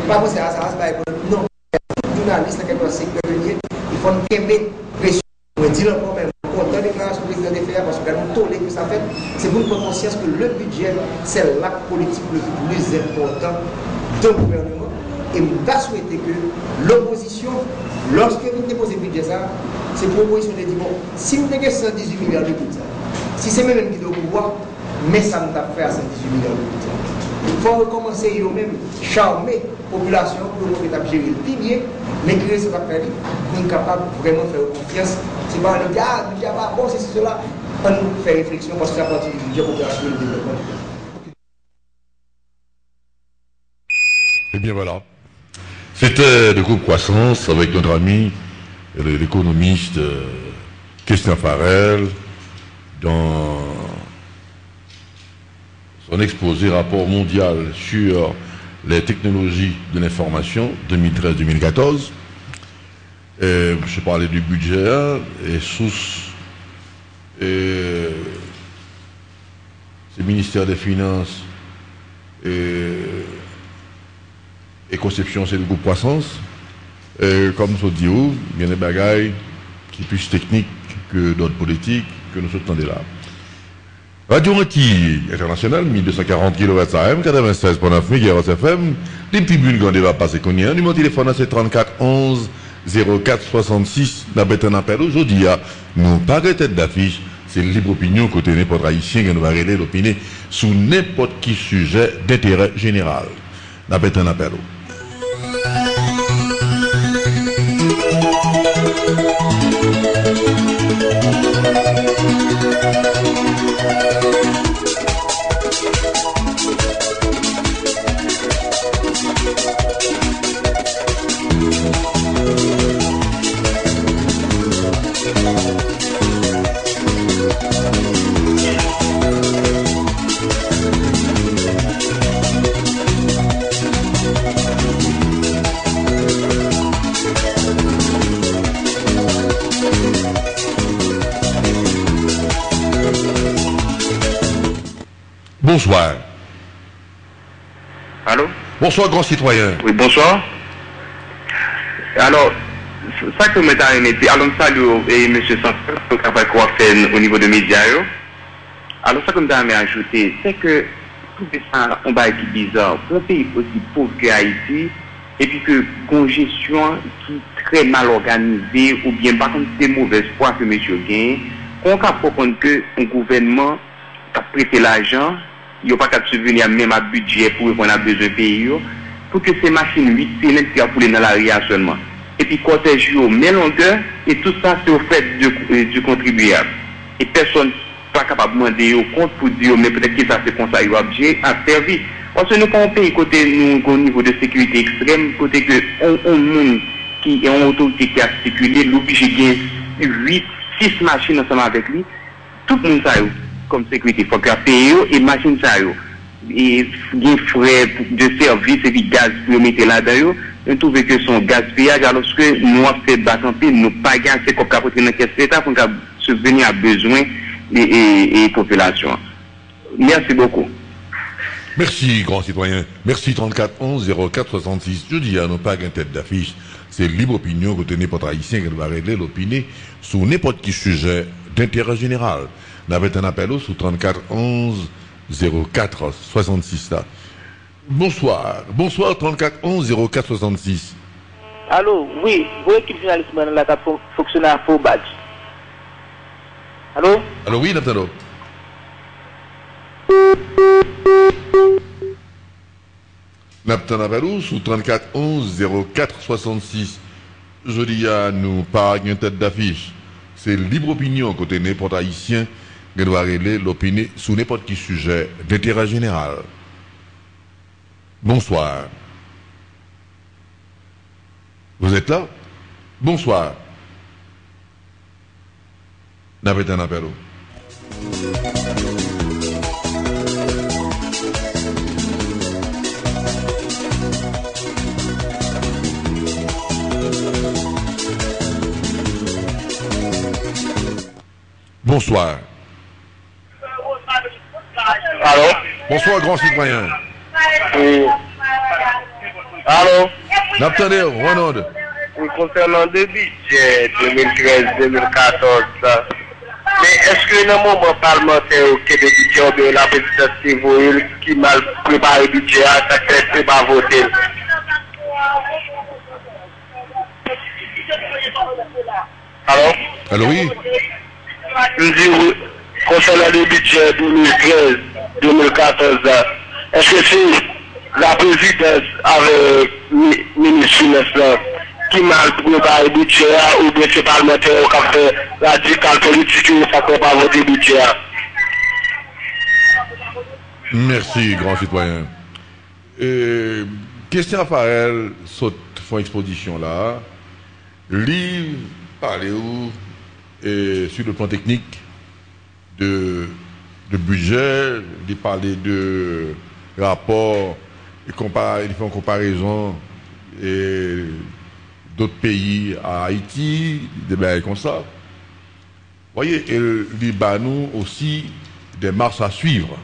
Pas penser à ça, c'est pas l'économie. Non, tout journaliste qui est dans le secteur relié, il faut une pression. On dit encore même, content déclaration du président des FEA, parce que nous tollé que ça fait, c'est pour nous prendre conscience que le budget, c'est l'acte politique le plus important d'un gouvernement. Et nous avons souhaité que l'opposition, lorsque vous déposez le budget, c'est pour l'opposition de dire, bon, si vous avez 118 milliards de budget, si c'est même qui est au pouvoir, mais ça nous a fait à 118 milliards de budget. Il faut recommencer eux-mêmes, charmer la population pour nous faire gérer le pilier, mais créer ce qu'on fait pour être capable de vraiment faire confiance. C'est pas un dire, ah, le budget va bon, c'est cela. On nous fait réflexion parce que ça partie du budget pour assurer le développement du pays. Et bien voilà. C'était le groupe Croissance avec notre ami l'économiste Christian Farel, dans son exposé rapport mondial sur les technologies de l'information 2013-2014. Je parlais du budget et source c'est ministère des Finances et conception, c'est le groupe croissance. Comme je dis, il y a des bagailles qui sont plus techniques que d'autres politiques que nous sommes là. Radio Antilles International, 1240 kHz AM, 96.9 MHz FM, des petits bulles quand on va passer qu'on y a. Numéro de téléphone, c'est 34 11 04 66. N'a pas un appel aujourd'hui. Nous pas de tête d'affiche. C'est libre opinion côté n'importe haïtien qui nous va régler l'opinion sous n'importe qui sujet d'intérêt général. N'a pas un appel. Bonsoir. Allô? Bonsoir, grand citoyen. Oui, bonsoir. Alors, ça que je m'ai alors salut et M. Sanford, pour travail qu'on fait au niveau de médias. Alors, ça que je m'ai ajouté, c'est que tout ça, on va être bizarre. Pour un pays aussi pauvre que Haïti, et puis que congestion qui est très mal organisée, ou bien par contre c'est mauvaise foi que M. gagne, on peut comprendre que un gouvernement a prêté l'argent, il n'y a pas qu'à subvenir même à budget pour qu'on a besoin de pays, pour que ces machines 8 cylindres qui a poulé dans la RIA seulement. Et puis cortège au même longueur, et tout ça c'est au fait du contribuable. Et personne n'est pas capable de demander au compte pour dire, mais peut-être que ça c'est comme ça, il va objet à servir. Parce que nous, quand on paye côté nous, au niveau de sécurité extrême, côté que on monde qui est en autorité qui a circulé, l'obligé de 6 machines ensemble avec lui, tout le monde ça comme sécurité, il faut qu'il paye et machine ça et des frais de service et du gaz pour mettre là-dedans, on trouve que son gaspillage, alors que nous avons fait battre nous pas gagner comme capoter dans la caisse d'État pour subvenir à besoin et population. Merci beaucoup. Merci, grand citoyen. Merci, 34 11 04 66. Je dis à nos pas qu'une tête d'affiche. C'est libre opinion que n'importe haïtien qui va régler l'opinion sur n'importe qui sujet d'intérêt général. Nous avons un appel sous 34 11 04 66 là. Bonsoir. Bonsoir, 34 11 04 66. Allô, oui, vous équipe journaliste dans la fonctionnaire pour badge. Allô? Allô, oui, Nathalie. Naptan Avalou sous 34 11 04 66. Je dis à nous pas une tête d'affiche. C'est libre opinion côté n'importe haïtien qui doit régler l'opinion sur n'importe qui sujet d'intérêt général. Bonsoir. Vous êtes là? Bonsoir. N'avez un appel. Bonsoir. Allô? Bonsoir, grand citoyen. Oui. Allô? N'attendez, Renaud. Oui, concernant le budget 2013-2014, mais est-ce que dans le moment parlementaire au Québec de la présidence civile qui mal prépare le budget, ça ne peut pas voter? Allô? Allô, oui? Je dis, concernant le budget 2013-2014, est-ce que c'est la présidence avec le ministre Finance qui mal préparé le budget ou bien c'est parlementaire qui a fait radical politique et ça ne peut pas voter le budget? Merci, grand citoyen. Christian Farel saute font exposition là. Livre parler sur le plan technique de budget, de parler de rapport, de faire une comparaison d'autres pays à Haïti, des bails comme ça. Vous voyez, il nous aussi des marches à suivre.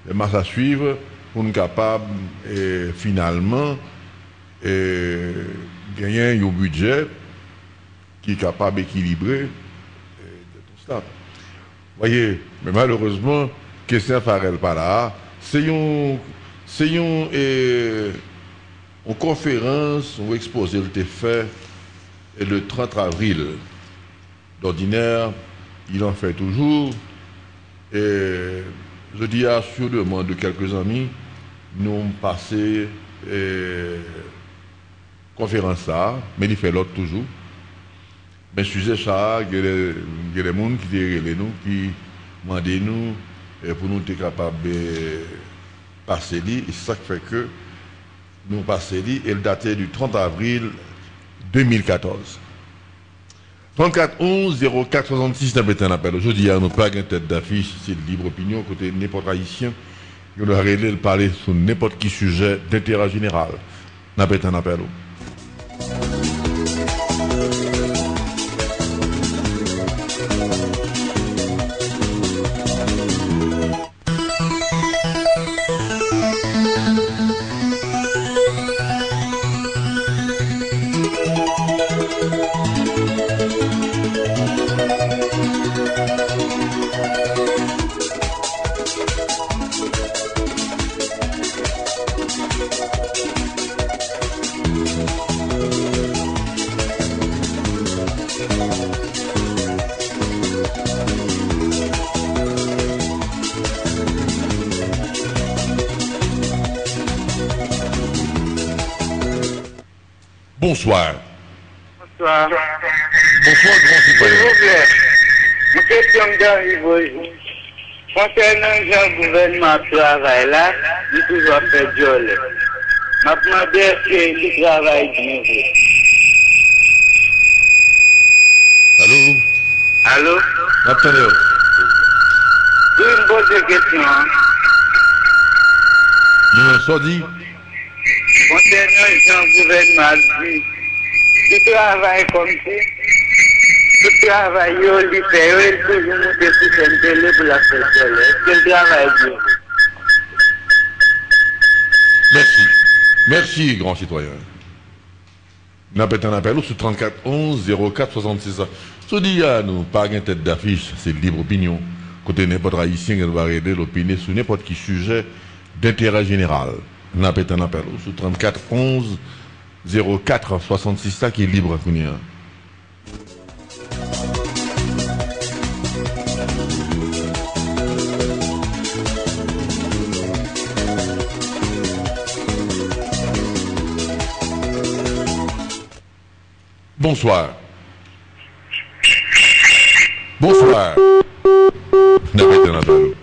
Des marches à suivre pour nous capables, finalement, gagner un budget qui est capable d'équilibrer tout ça. Vous voyez, mais malheureusement, Christian Farel pas là. C'est une conférence, on exposé le fait le 30 avril. D'ordinaire, il en fait toujours. Et je dis à sur demande de quelques amis, nous avons passé conférence ça, mais il fait l'autre toujours. Mais sujet ça, il y a des gens qui nous, qui demandent nous pour nous être capables de passer. Et c'est ça qui fait que nous passons et le daté du 30 avril 2014. 34 11 04 66 n'a pas un appel. Aujourd'hui, nous pas une tête d'affiche, c'est de libre opinion, côté n'importe haïtien. On doit le parler sur n'importe qui sujet d'intérêt général. N'a pas un appel. Bonsoir. Bonsoir. Bonsoir, grand citoyen. S'il vous plaît, une question d'arrivée. Concernant le gouvernement travail là, il toujours fait violence. Je me demande est-ce qu'il travaille bien. Allô? Allô? Attendez. Je me pose une question. Nous nous sommes dit. Concernant le gouvernement, il travaille comme si. Le travail, il fait, il toujours monter sur une télé pour la faire violence. Est-ce qu'il travaille bien? Merci. Merci, grand citoyen. Nous avons un appel sur 34 11 04 66. Ce dit à nous, pas une tête d'affiche, c'est libre opinion. Côté n'importe haïtien qui va aider l'opinion sur n'importe qui sujet d'intérêt général. Nous avons un appel sur 34 11 04 66, ça qui est libre à connaître. Bonsoir. Bonsoir. N'avez pas un appel.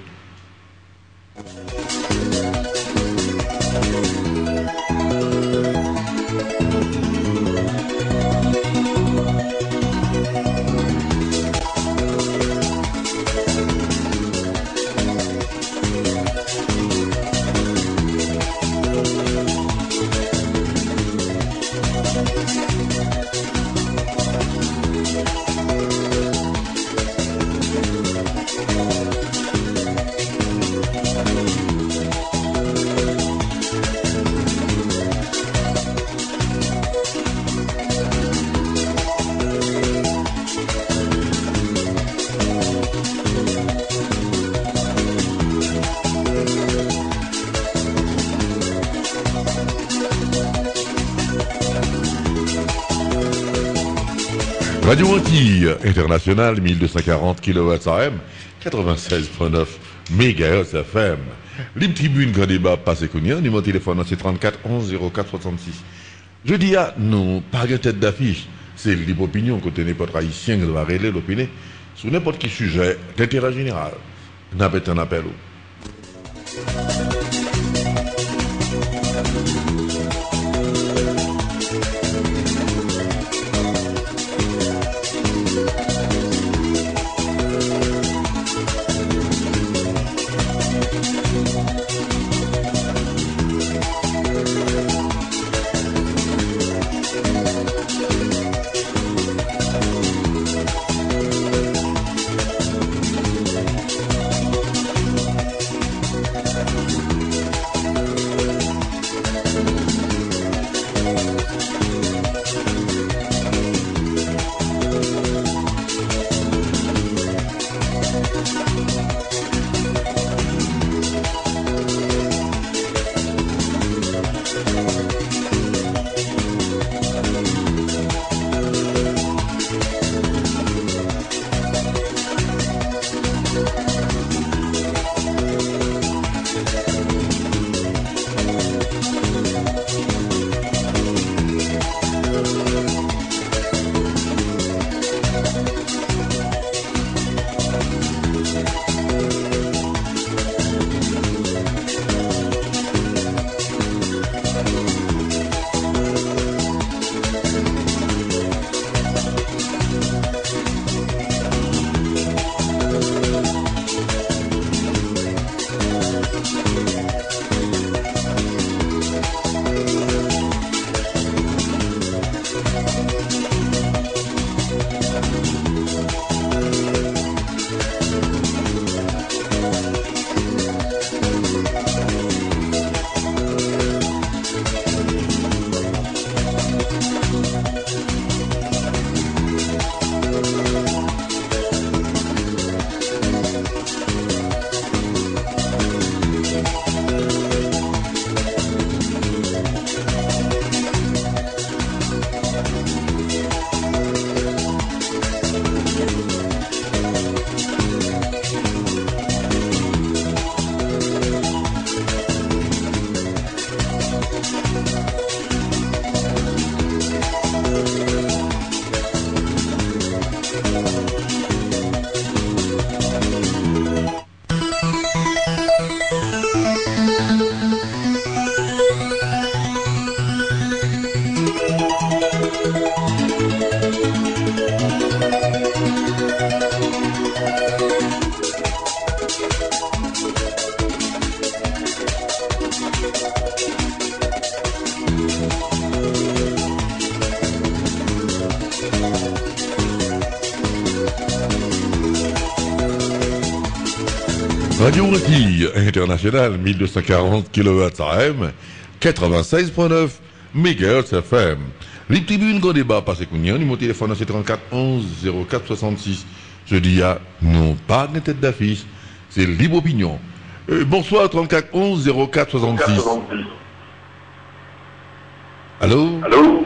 Radio Antilles International, 1240 kHz AM, 96.9 MHz FM. Libre Tribune, grand débat, passé connu. Numéro de téléphone, c'est 34 11 04 66. Je dis à nous, pas de tête d'affiche. C'est libre opinion, côté n'importe haïtien qui doit régler l'opinion sur n'importe quel sujet d'intérêt général. N'a pas un appel. Radio Antilles International 1240 kHz AM, 96.9 MHz FM. Les tribunes qu'on débat parce qu'on y a un numéro de téléphone c'est 34 11 04 66. Je dis à non pas de tête d'affiche, c'est libre opinion. Bonsoir 34 11 04 66. Allô? Allô?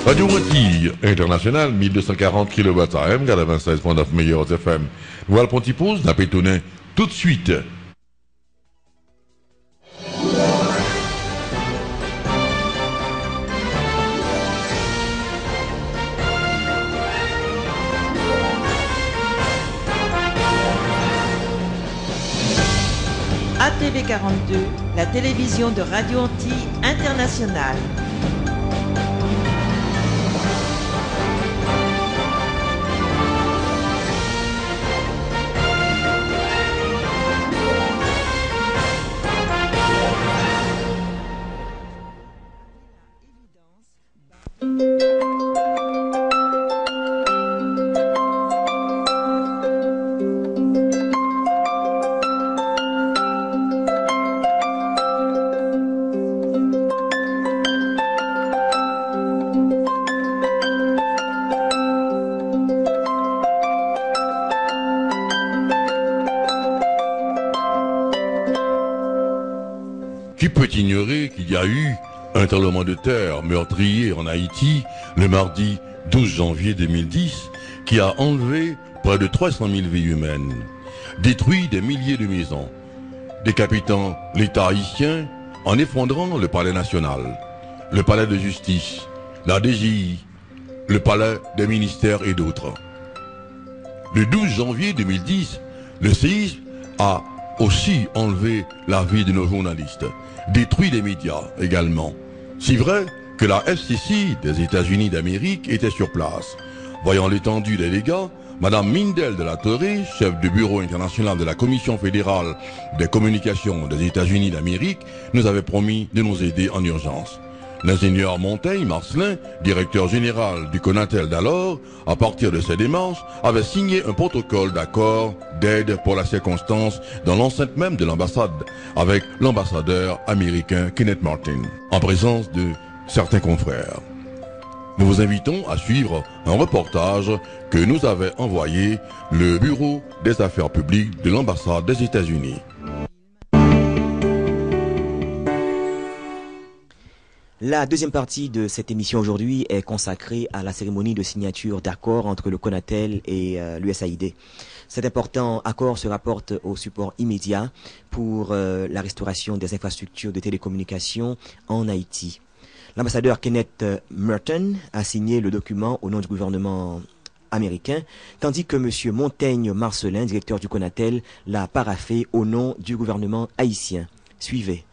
Radio Antilles International 1240 kHz AM, 96.9 MHz FM. Voilà le petit pause, n'a pas étonné tout de suite. ATV 42, la télévision de Radio Antilles International. Qui peut ignorer qu'il y a eu un tremblement de terre meurtrier en Haïti le mardi 12 janvier 2010 qui a enlevé près de 300 000 vies humaines, détruit des milliers de maisons, décapitant l'État haïtien en effondrant le palais national, le palais de justice, la DGI, le palais des ministères et d'autres. Le 12 janvier 2010, le séisme a aussi enlevé la vie de nos journalistes, détruit les médias également. Si vrai que la FCC des États-Unis d'Amérique était sur place. Voyant l'étendue des dégâts, Madame Mindel de la Torre, chef du bureau international de la Commission fédérale des communications des États-Unis d'Amérique, nous avait promis de nous aider en urgence. L'ingénieur Montaigne Marcelin, directeur général du Conatel d'alors, à partir de ses démarches, avait signé un protocole d'accord d'aide pour la circonstance dans l'enceinte même de l'ambassade, avec l'ambassadeur américain Kenneth Martin, en présence de certains confrères. Nous vous invitons à suivre un reportage que nous avait envoyé le Bureau des Affaires publiques de l'ambassade des États-Unis. La deuxième partie de cette émission aujourd'hui est consacrée à la cérémonie de signature d'accord entre le Conatel et l'USAID. Cet important accord se rapporte au support immédiat pour la restauration des infrastructures de télécommunications en Haïti. L'ambassadeur Kenneth Merton a signé le document au nom du gouvernement américain, tandis que M. Montaigne Marcelin, directeur du Conatel, l'a paraphé au nom du gouvernement haïtien. Suivez.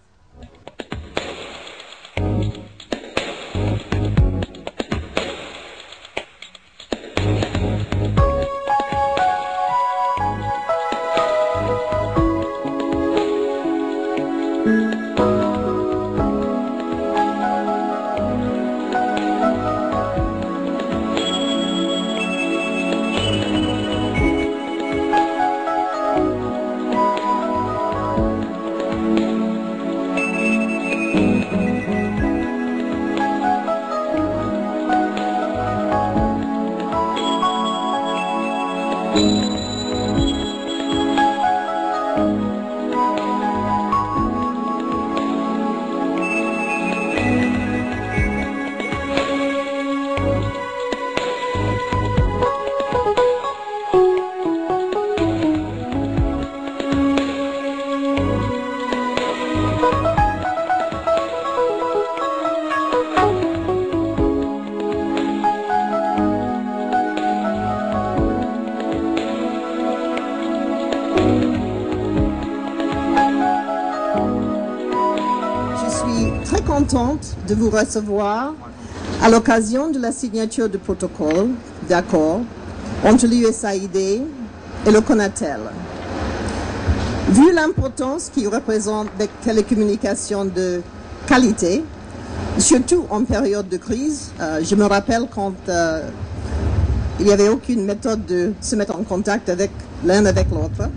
contente de vous recevoir à l'occasion de la signature du protocole d'accord entre l'USAID et le CONATEL. Vu l'importance qu'il représente des télécommunications de qualité, surtout en période de crise, je me rappelle quand il n'y avait aucune méthode de se mettre en contact avec l'un avec l'autre.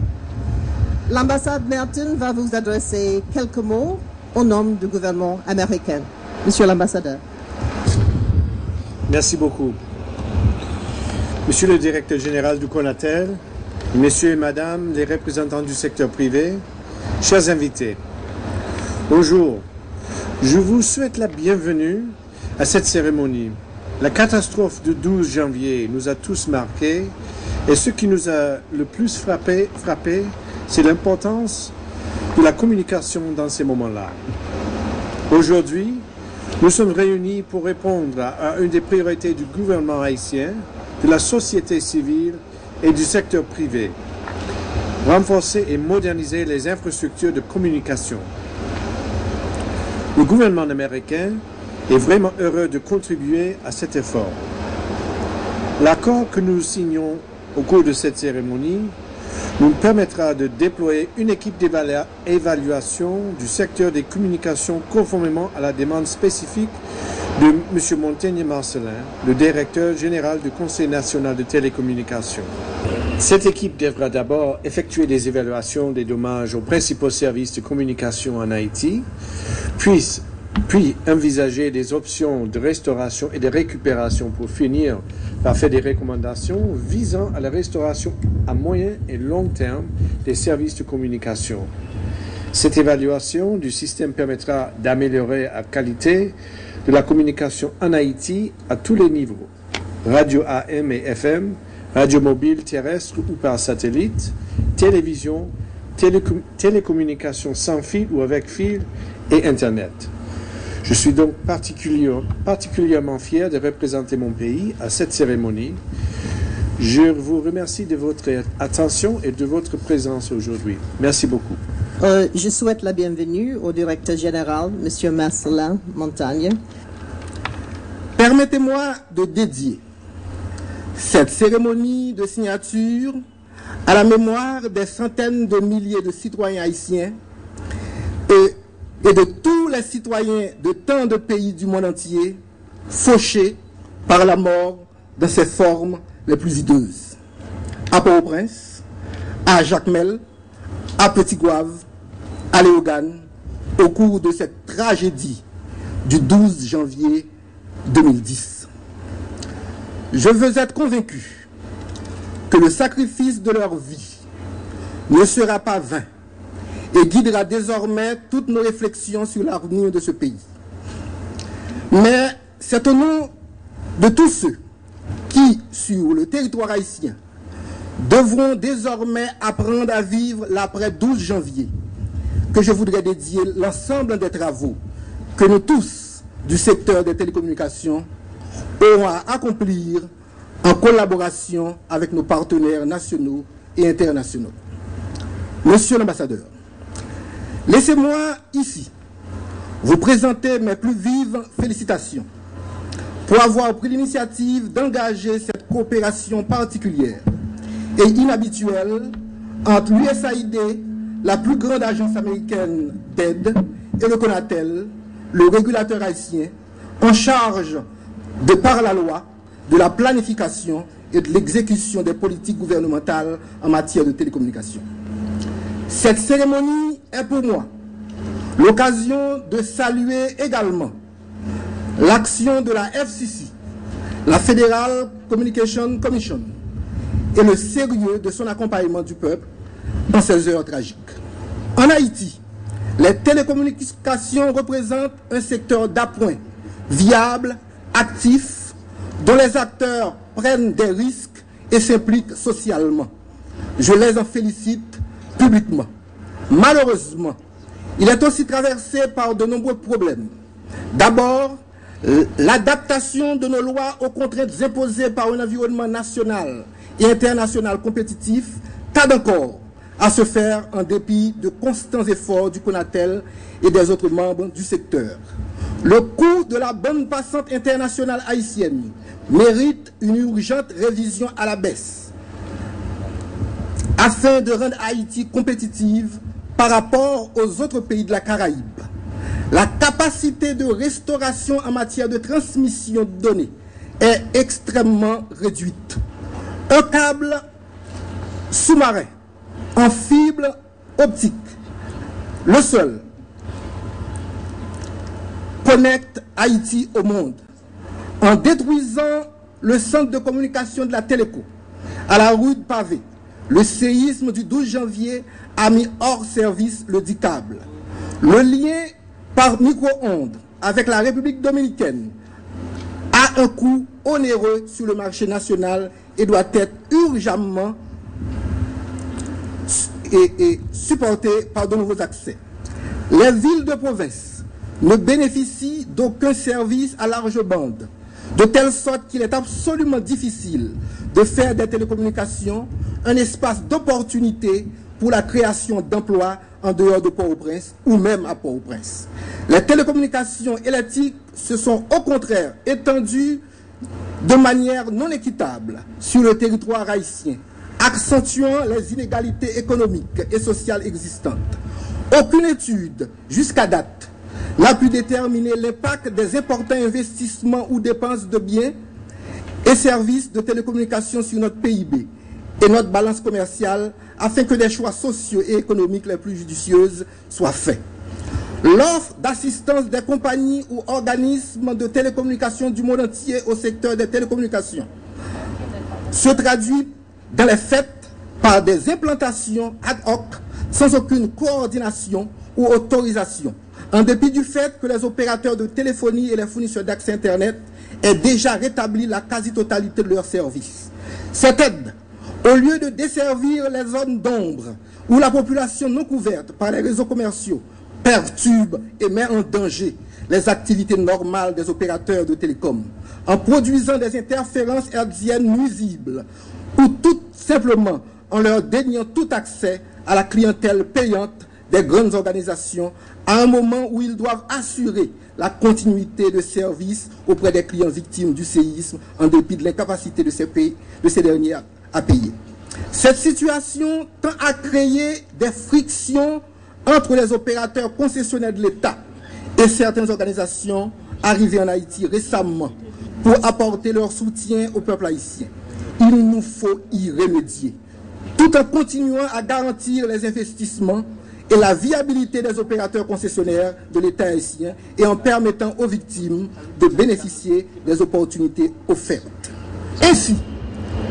L'ambassade Merton va vous adresser quelques mots au nom du gouvernement américain. Monsieur l'ambassadeur. Merci beaucoup. Monsieur le directeur général du CONATEL, messieurs et madame les représentants du secteur privé, chers invités, bonjour. Je vous souhaite la bienvenue à cette cérémonie. La catastrophe du 12 janvier nous a tous marqués et ce qui nous a le plus frappé, c'est l'importance de la communication dans ces moments-là. Aujourd'hui, nous sommes réunis pour répondre à une des priorités du gouvernement haïtien, de la société civile et du secteur privé. Renforcer et moderniser les infrastructures de communication. Le gouvernement américain est vraiment heureux de contribuer à cet effort. L'accord que nous signons au cours de cette cérémonie nous permettra de déployer une équipe d'évaluation du secteur des communications conformément à la demande spécifique de M. Montaigne-Marcellin, le directeur général du Conseil national de télécommunications. Cette équipe devra d'abord effectuer des évaluations des dommages aux principaux services de communication en Haïti, puis envisager des options de restauration et de récupération pour finir par faire des recommandations visant à la restauration à moyen et long terme des services de communication. Cette évaluation du système permettra d'améliorer la qualité de la communication en Haïti à tous les niveaux, radio AM et FM, radio mobile terrestre ou par satellite, télévision, télécommunications sans fil ou avec fil et Internet. Je suis donc particulièrement fier de représenter mon pays à cette cérémonie. Je vous remercie de votre attention et de votre présence aujourd'hui. Merci beaucoup. Je souhaite la bienvenue au directeur général, M. Marcellin Montagne. Permettez-moi de dédier cette cérémonie de signature à la mémoire des centaines de milliers de citoyens haïtiens et de tous les citoyens de tant de pays du monde entier fauchés par la mort dans ses formes les plus hideuses. À Port-au-Prince, à Jacmel, à Petit-Goâve, à Léogane, au cours de cette tragédie du 12 janvier 2010. Je veux être convaincu que le sacrifice de leur vie ne sera pas vain et guidera désormais toutes nos réflexions sur l'avenir de ce pays. Mais c'est au nom de tous ceux qui, sur le territoire haïtien, devront désormais apprendre à vivre l'après 12 janvier, que je voudrais dédier l'ensemble des travaux que nous tous, du secteur des télécommunications, auront à accomplir en collaboration avec nos partenaires nationaux et internationaux. Monsieur l'ambassadeur, laissez-moi ici vous présenter mes plus vives félicitations pour avoir pris l'initiative d'engager cette coopération particulière et inhabituelle entre l'USAID, la plus grande agence américaine d'aide, et le CONATEL, le régulateur haïtien, en charge, de par la loi, de la planification et de l'exécution des politiques gouvernementales en matière de télécommunications. Cette cérémonie est pour moi l'occasion de saluer également l'action de la FCC, la Federal Communication Commission, et le sérieux de son accompagnement du peuple dans ces heures tragiques. En Haïti, les télécommunications représentent un secteur d'appoint viable, actif, dont les acteurs prennent des risques et s'impliquent socialement. Je les en félicite publiquement. Malheureusement, il est aussi traversé par de nombreux problèmes. D'abord, l'adaptation de nos lois aux contraintes imposées par un environnement national et international compétitif tarde encore à se faire en dépit de constants efforts du CONATEL et des autres membres du secteur. Le coût de la bande passante internationale haïtienne mérite une urgente révision à la baisse afin de rendre Haïti compétitive par rapport aux autres pays de la Caraïbe. La capacité de restauration en matière de transmission de données est extrêmement réduite. Un câble sous-marin en fibre optique, le seul, connecte Haïti au monde. En détruisant le centre de communication de la Téléco à la rue de Pavé, le séisme du 12 janvier a mis hors service le dit câble. Le lien par micro-ondes avec la République dominicaine a un coût onéreux sur le marché national et doit être urgemment supporté par de nouveaux accès. Les villes de province ne bénéficient d'aucun service à large bande, de telle sorte qu'il est absolument difficile de faire des télécommunications un espace d'opportunité pour la création d'emplois en dehors de Port-au-Prince ou même à Port-au-Prince. Les télécommunications électriques se sont au contraire étendues de manière non équitable sur le territoire haïtien, accentuant les inégalités économiques et sociales existantes. Aucune étude, jusqu'à date, n'a pu déterminer l'impact des importants investissements ou dépenses de biens et services de télécommunications sur notre PIB et notre balance commerciale afin que des choix sociaux et économiques les plus judicieux soient faits. L'offre d'assistance des compagnies ou organismes de télécommunications du monde entier au secteur des télécommunications se traduit dans les faits par des implantations ad hoc sans aucune coordination ou autorisation, en dépit du fait que les opérateurs de téléphonie et les fournisseurs d'accès Internet aient déjà rétabli la quasi-totalité de leurs services. Cette aide, au lieu de desservir les zones d'ombre où la population non couverte par les réseaux commerciaux perturbe et met en danger les activités normales des opérateurs de télécom, en produisant des interférences hertziennes nuisibles ou tout simplement en leur déniant tout accès à la clientèle payante des grandes organisations à un moment où ils doivent assurer la continuité de service auprès des clients victimes du séisme en dépit de l'incapacité de ces derniers à payer. Cette situation tend à créer des frictions entre les opérateurs concessionnaires de l'État et certaines organisations arrivées en Haïti récemment pour apporter leur soutien au peuple haïtien. Il nous faut y remédier, tout en continuant à garantir les investissements et la viabilité des opérateurs concessionnaires de l'État haïtien et en permettant aux victimes de bénéficier des opportunités offertes. Ainsi,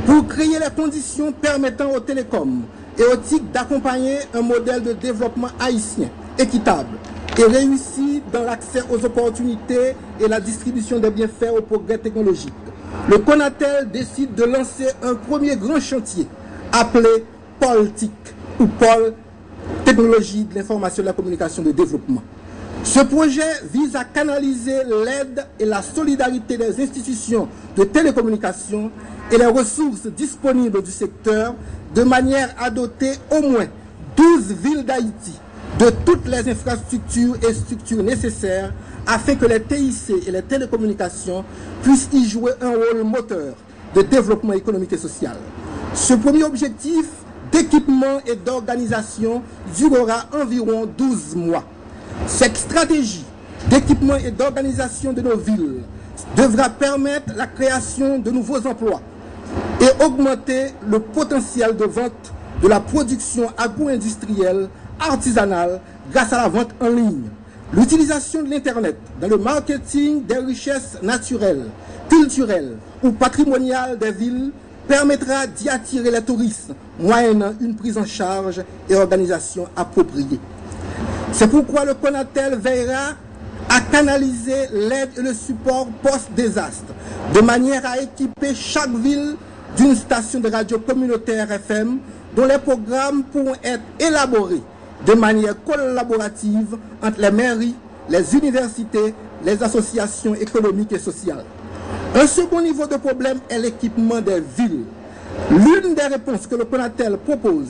pour créer les conditions permettant aux télécoms et aux TIC d'accompagner un modèle de développement haïtien équitable et réussi dans l'accès aux opportunités et la distribution des bienfaits au progrès technologique, le CONATEL décide de lancer un premier grand chantier appelé Pôle TIC ou Pôle Technologie de l'information et de la communication de développement. Ce projet vise à canaliser l'aide et la solidarité des institutions de télécommunications et les ressources disponibles du secteur de manière à doter au moins 12 villes d'Haïti de toutes les infrastructures et structures nécessaires afin que les TIC et les télécommunications puissent y jouer un rôle moteur de développement économique et social. Ce premier objectif d'équipement et d'organisation durera environ 12 mois. Cette stratégie d'équipement et d'organisation de nos villes devra permettre la création de nouveaux emplois et augmenter le potentiel de vente de la production agro-industrielle artisanale grâce à la vente en ligne. L'utilisation de l'Internet dans le marketing des richesses naturelles, culturelles ou patrimoniales des villes permettra d'y attirer les touristes, moyennant une prise en charge et organisation appropriée. C'est pourquoi le CONATEL veillera à canaliser l'aide et le support post-désastre, de manière à équiper chaque ville d'une station de radio communautaire FM dont les programmes pourront être élaborés de manière collaborative entre les mairies, les universités, les associations économiques et sociales. Un second niveau de problème est l'équipement des villes. L'une des réponses que le CONATEL propose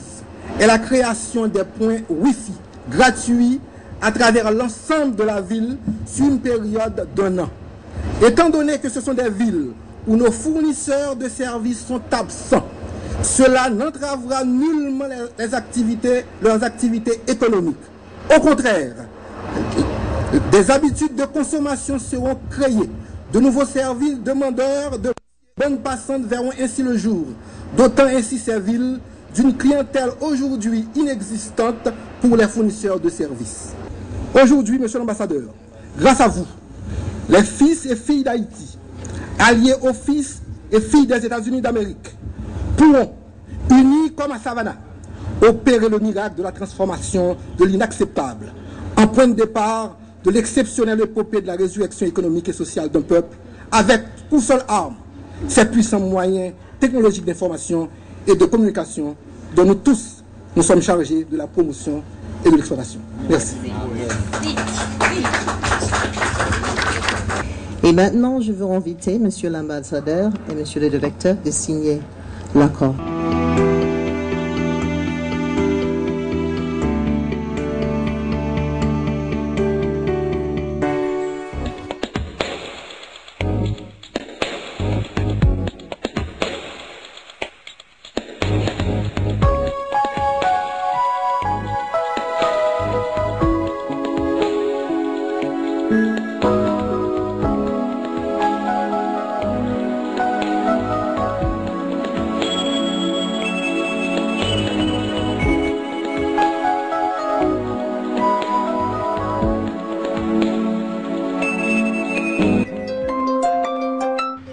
est la création des points Wi-Fi gratuits à travers l'ensemble de la ville sur une période d'1 an. Étant donné que ce sont des villes où nos fournisseurs de services sont absents, cela n'entravera nullement leurs activités économiques. Au contraire, des habitudes de consommation seront créées. De nouveaux services demandeurs de bonnes passantes verront ainsi le jour, dotant ainsi ces villes d'une clientèle aujourd'hui inexistante pour les fournisseurs de services. Aujourd'hui, monsieur l'ambassadeur, grâce à vous, les fils et filles d'Haïti, alliés aux fils et filles des États-Unis d'Amérique, pourront, unis comme à Savannah, opérer le miracle de la transformation de l'inacceptable, en point de départ de l'exceptionnelle épopée de la résurrection économique et sociale d'un peuple, avec pour seule arme ces puissants moyens technologiques d'information et de communication dont nous tous nous sommes chargés de la promotion et de l'exploitation. Merci. Et maintenant, je veux inviter Monsieur l'ambassadeur et Monsieur le directeur de signer l'accord.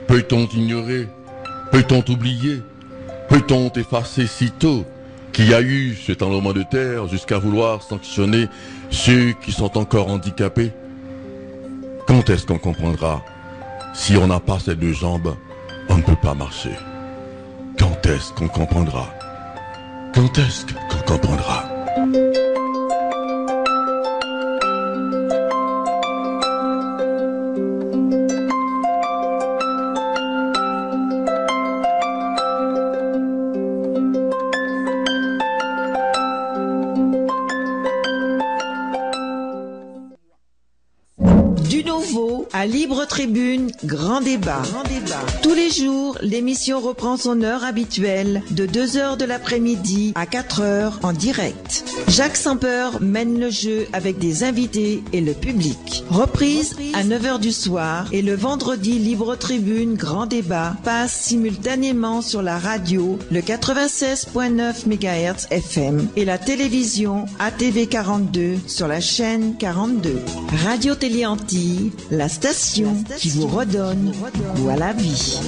Peut-on ignorer? Peut-on oublier? Peut-on effacer si tôt qu'il y a eu ce tremblement de terre jusqu'à vouloir sanctionner ceux qui sont encore handicapés? Quand est-ce qu'on comprendra? Si on n'a pas ces 2 jambes, on ne peut pas marcher. Quand est-ce qu'on comprendra? Quand est-ce qu'on comprendra? À Libre Tribune, grand débat. Tous les jours, l'émission reprend son heure habituelle de 2h de l'après-midi à 4h en direct. Jacques Sampeur mène le jeu avec des invités et le public. Reprise à 9h du soir et le vendredi, Libre Tribune, grand débat passe simultanément sur la radio, le 96.9 MHz FM et la télévision ATV 42 sur la chaîne 42. Radio Télé Antilles, la station qui vous redonne goût à la vie.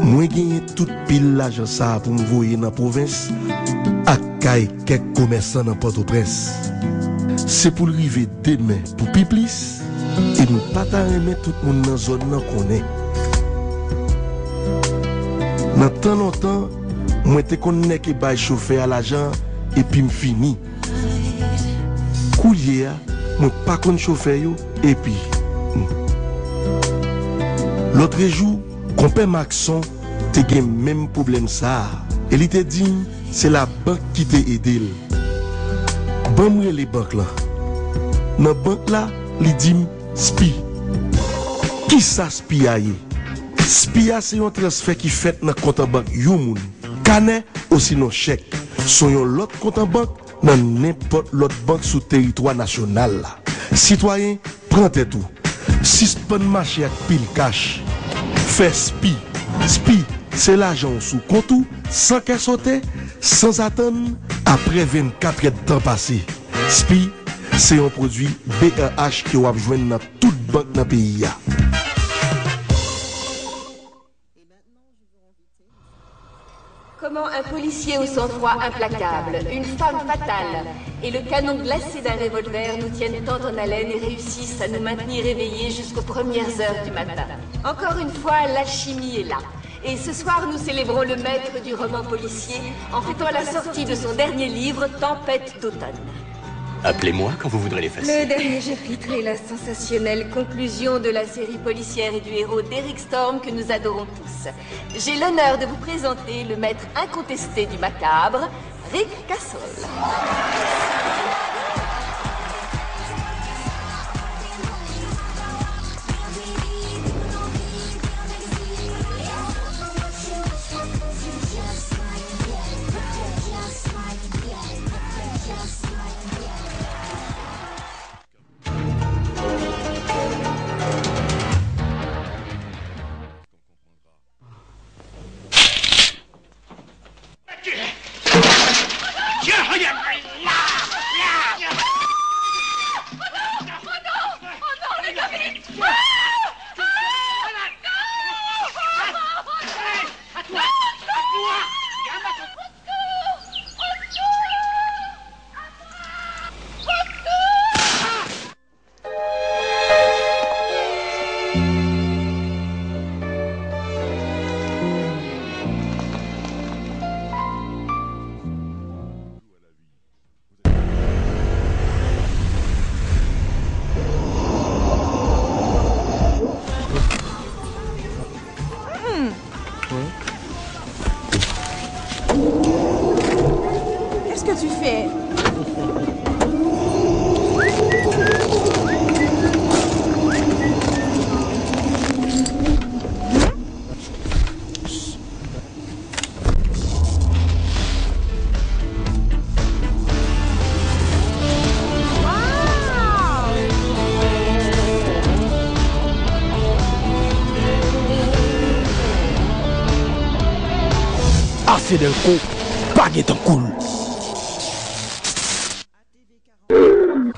Moi gagné toute pile l'argent ça pour me voyer dans la province à caille quelques commerçants dans Port-au-Prince. C'est pour arriver demain pour Piplis et nous pas remettre tout le monde dans la zone qu'on est. Dans tant longtemps, moi te connais que bail chauffeur à l'argent et puis me fini. Coulier, moi pas connais chauffeur et puis l'autre jour, compère Maxon te gen même problème ça. Et il te dit c'est la banque qui t'a aidé. Bon moi les banques là. Dans banque là, il dit SPI. Qui ça SPI a? SPI c'est un transfert qui fait dans compte en banque yon moun. Canet ou sinon chèque. Son yon l'autre compte en banque dans n'importe l'autre banque sous territoire national là. Citoyen, prends tes tout. Suspend marché avec pile cash. Fais SPI. SPI, c'est l'argent sous compte sans qu'elle saute, sans attendre, après 24 heures de temps passé. SPI, c'est un produit BEH que vous avez joué dans toute banque dans le pays. Comment un policier au sang-froid implacable, une femme fatale et le canon glacé d'un revolver nous tiennent tant en haleine et réussissent à nous maintenir éveillés jusqu'aux premières heures du matin. Encore une fois, l'alchimie est là. Et ce soir, nous célébrons le maître du roman policier en fêtant la sortie de son dernier livre, Tempête d'automne. Appelez-moi quand vous voudrez l'effacer. Le dernier chapitre est la sensationnelle conclusion de la série policière et du héros d'Eric Storm que nous adorons tous. J'ai l'honneur de vous présenter le maître incontesté du macabre, Rick Castle. Qu'est-ce que tu fais? Assez d'un coup, pas en cool.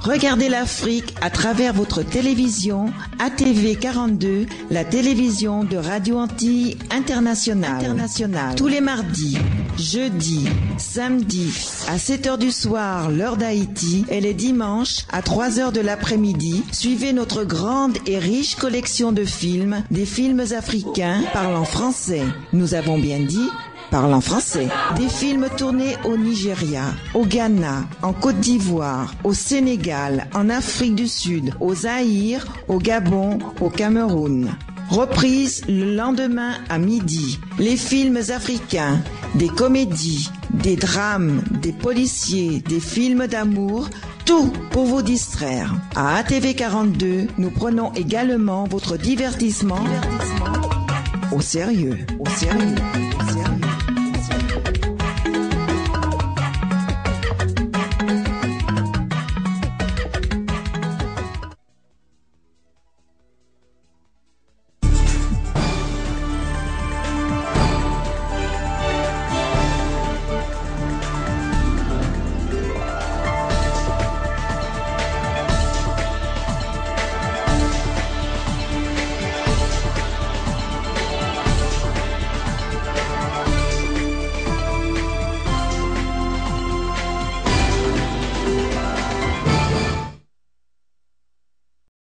Regardez l'Afrique à travers votre télévision ATV 42, la télévision de Radio Antilles Internationale. Tous les mardis, jeudis, samedis à 7h du soir, l'heure d'Haïti, et les dimanches à 3h de l'après-midi, suivez notre grande et riche collection de films, des films africains parlant français. Nous avons bien dit parlant français. Des films tournés au Nigeria, au Ghana, en Côte d'Ivoire, au Sénégal, en Afrique du Sud, au Zaïre, au Gabon, au Cameroun. Reprise le lendemain à midi. Les films africains, des comédies, des drames, des policiers, des films d'amour, tout pour vous distraire. À ATV 42, nous prenons également votre divertissement au sérieux.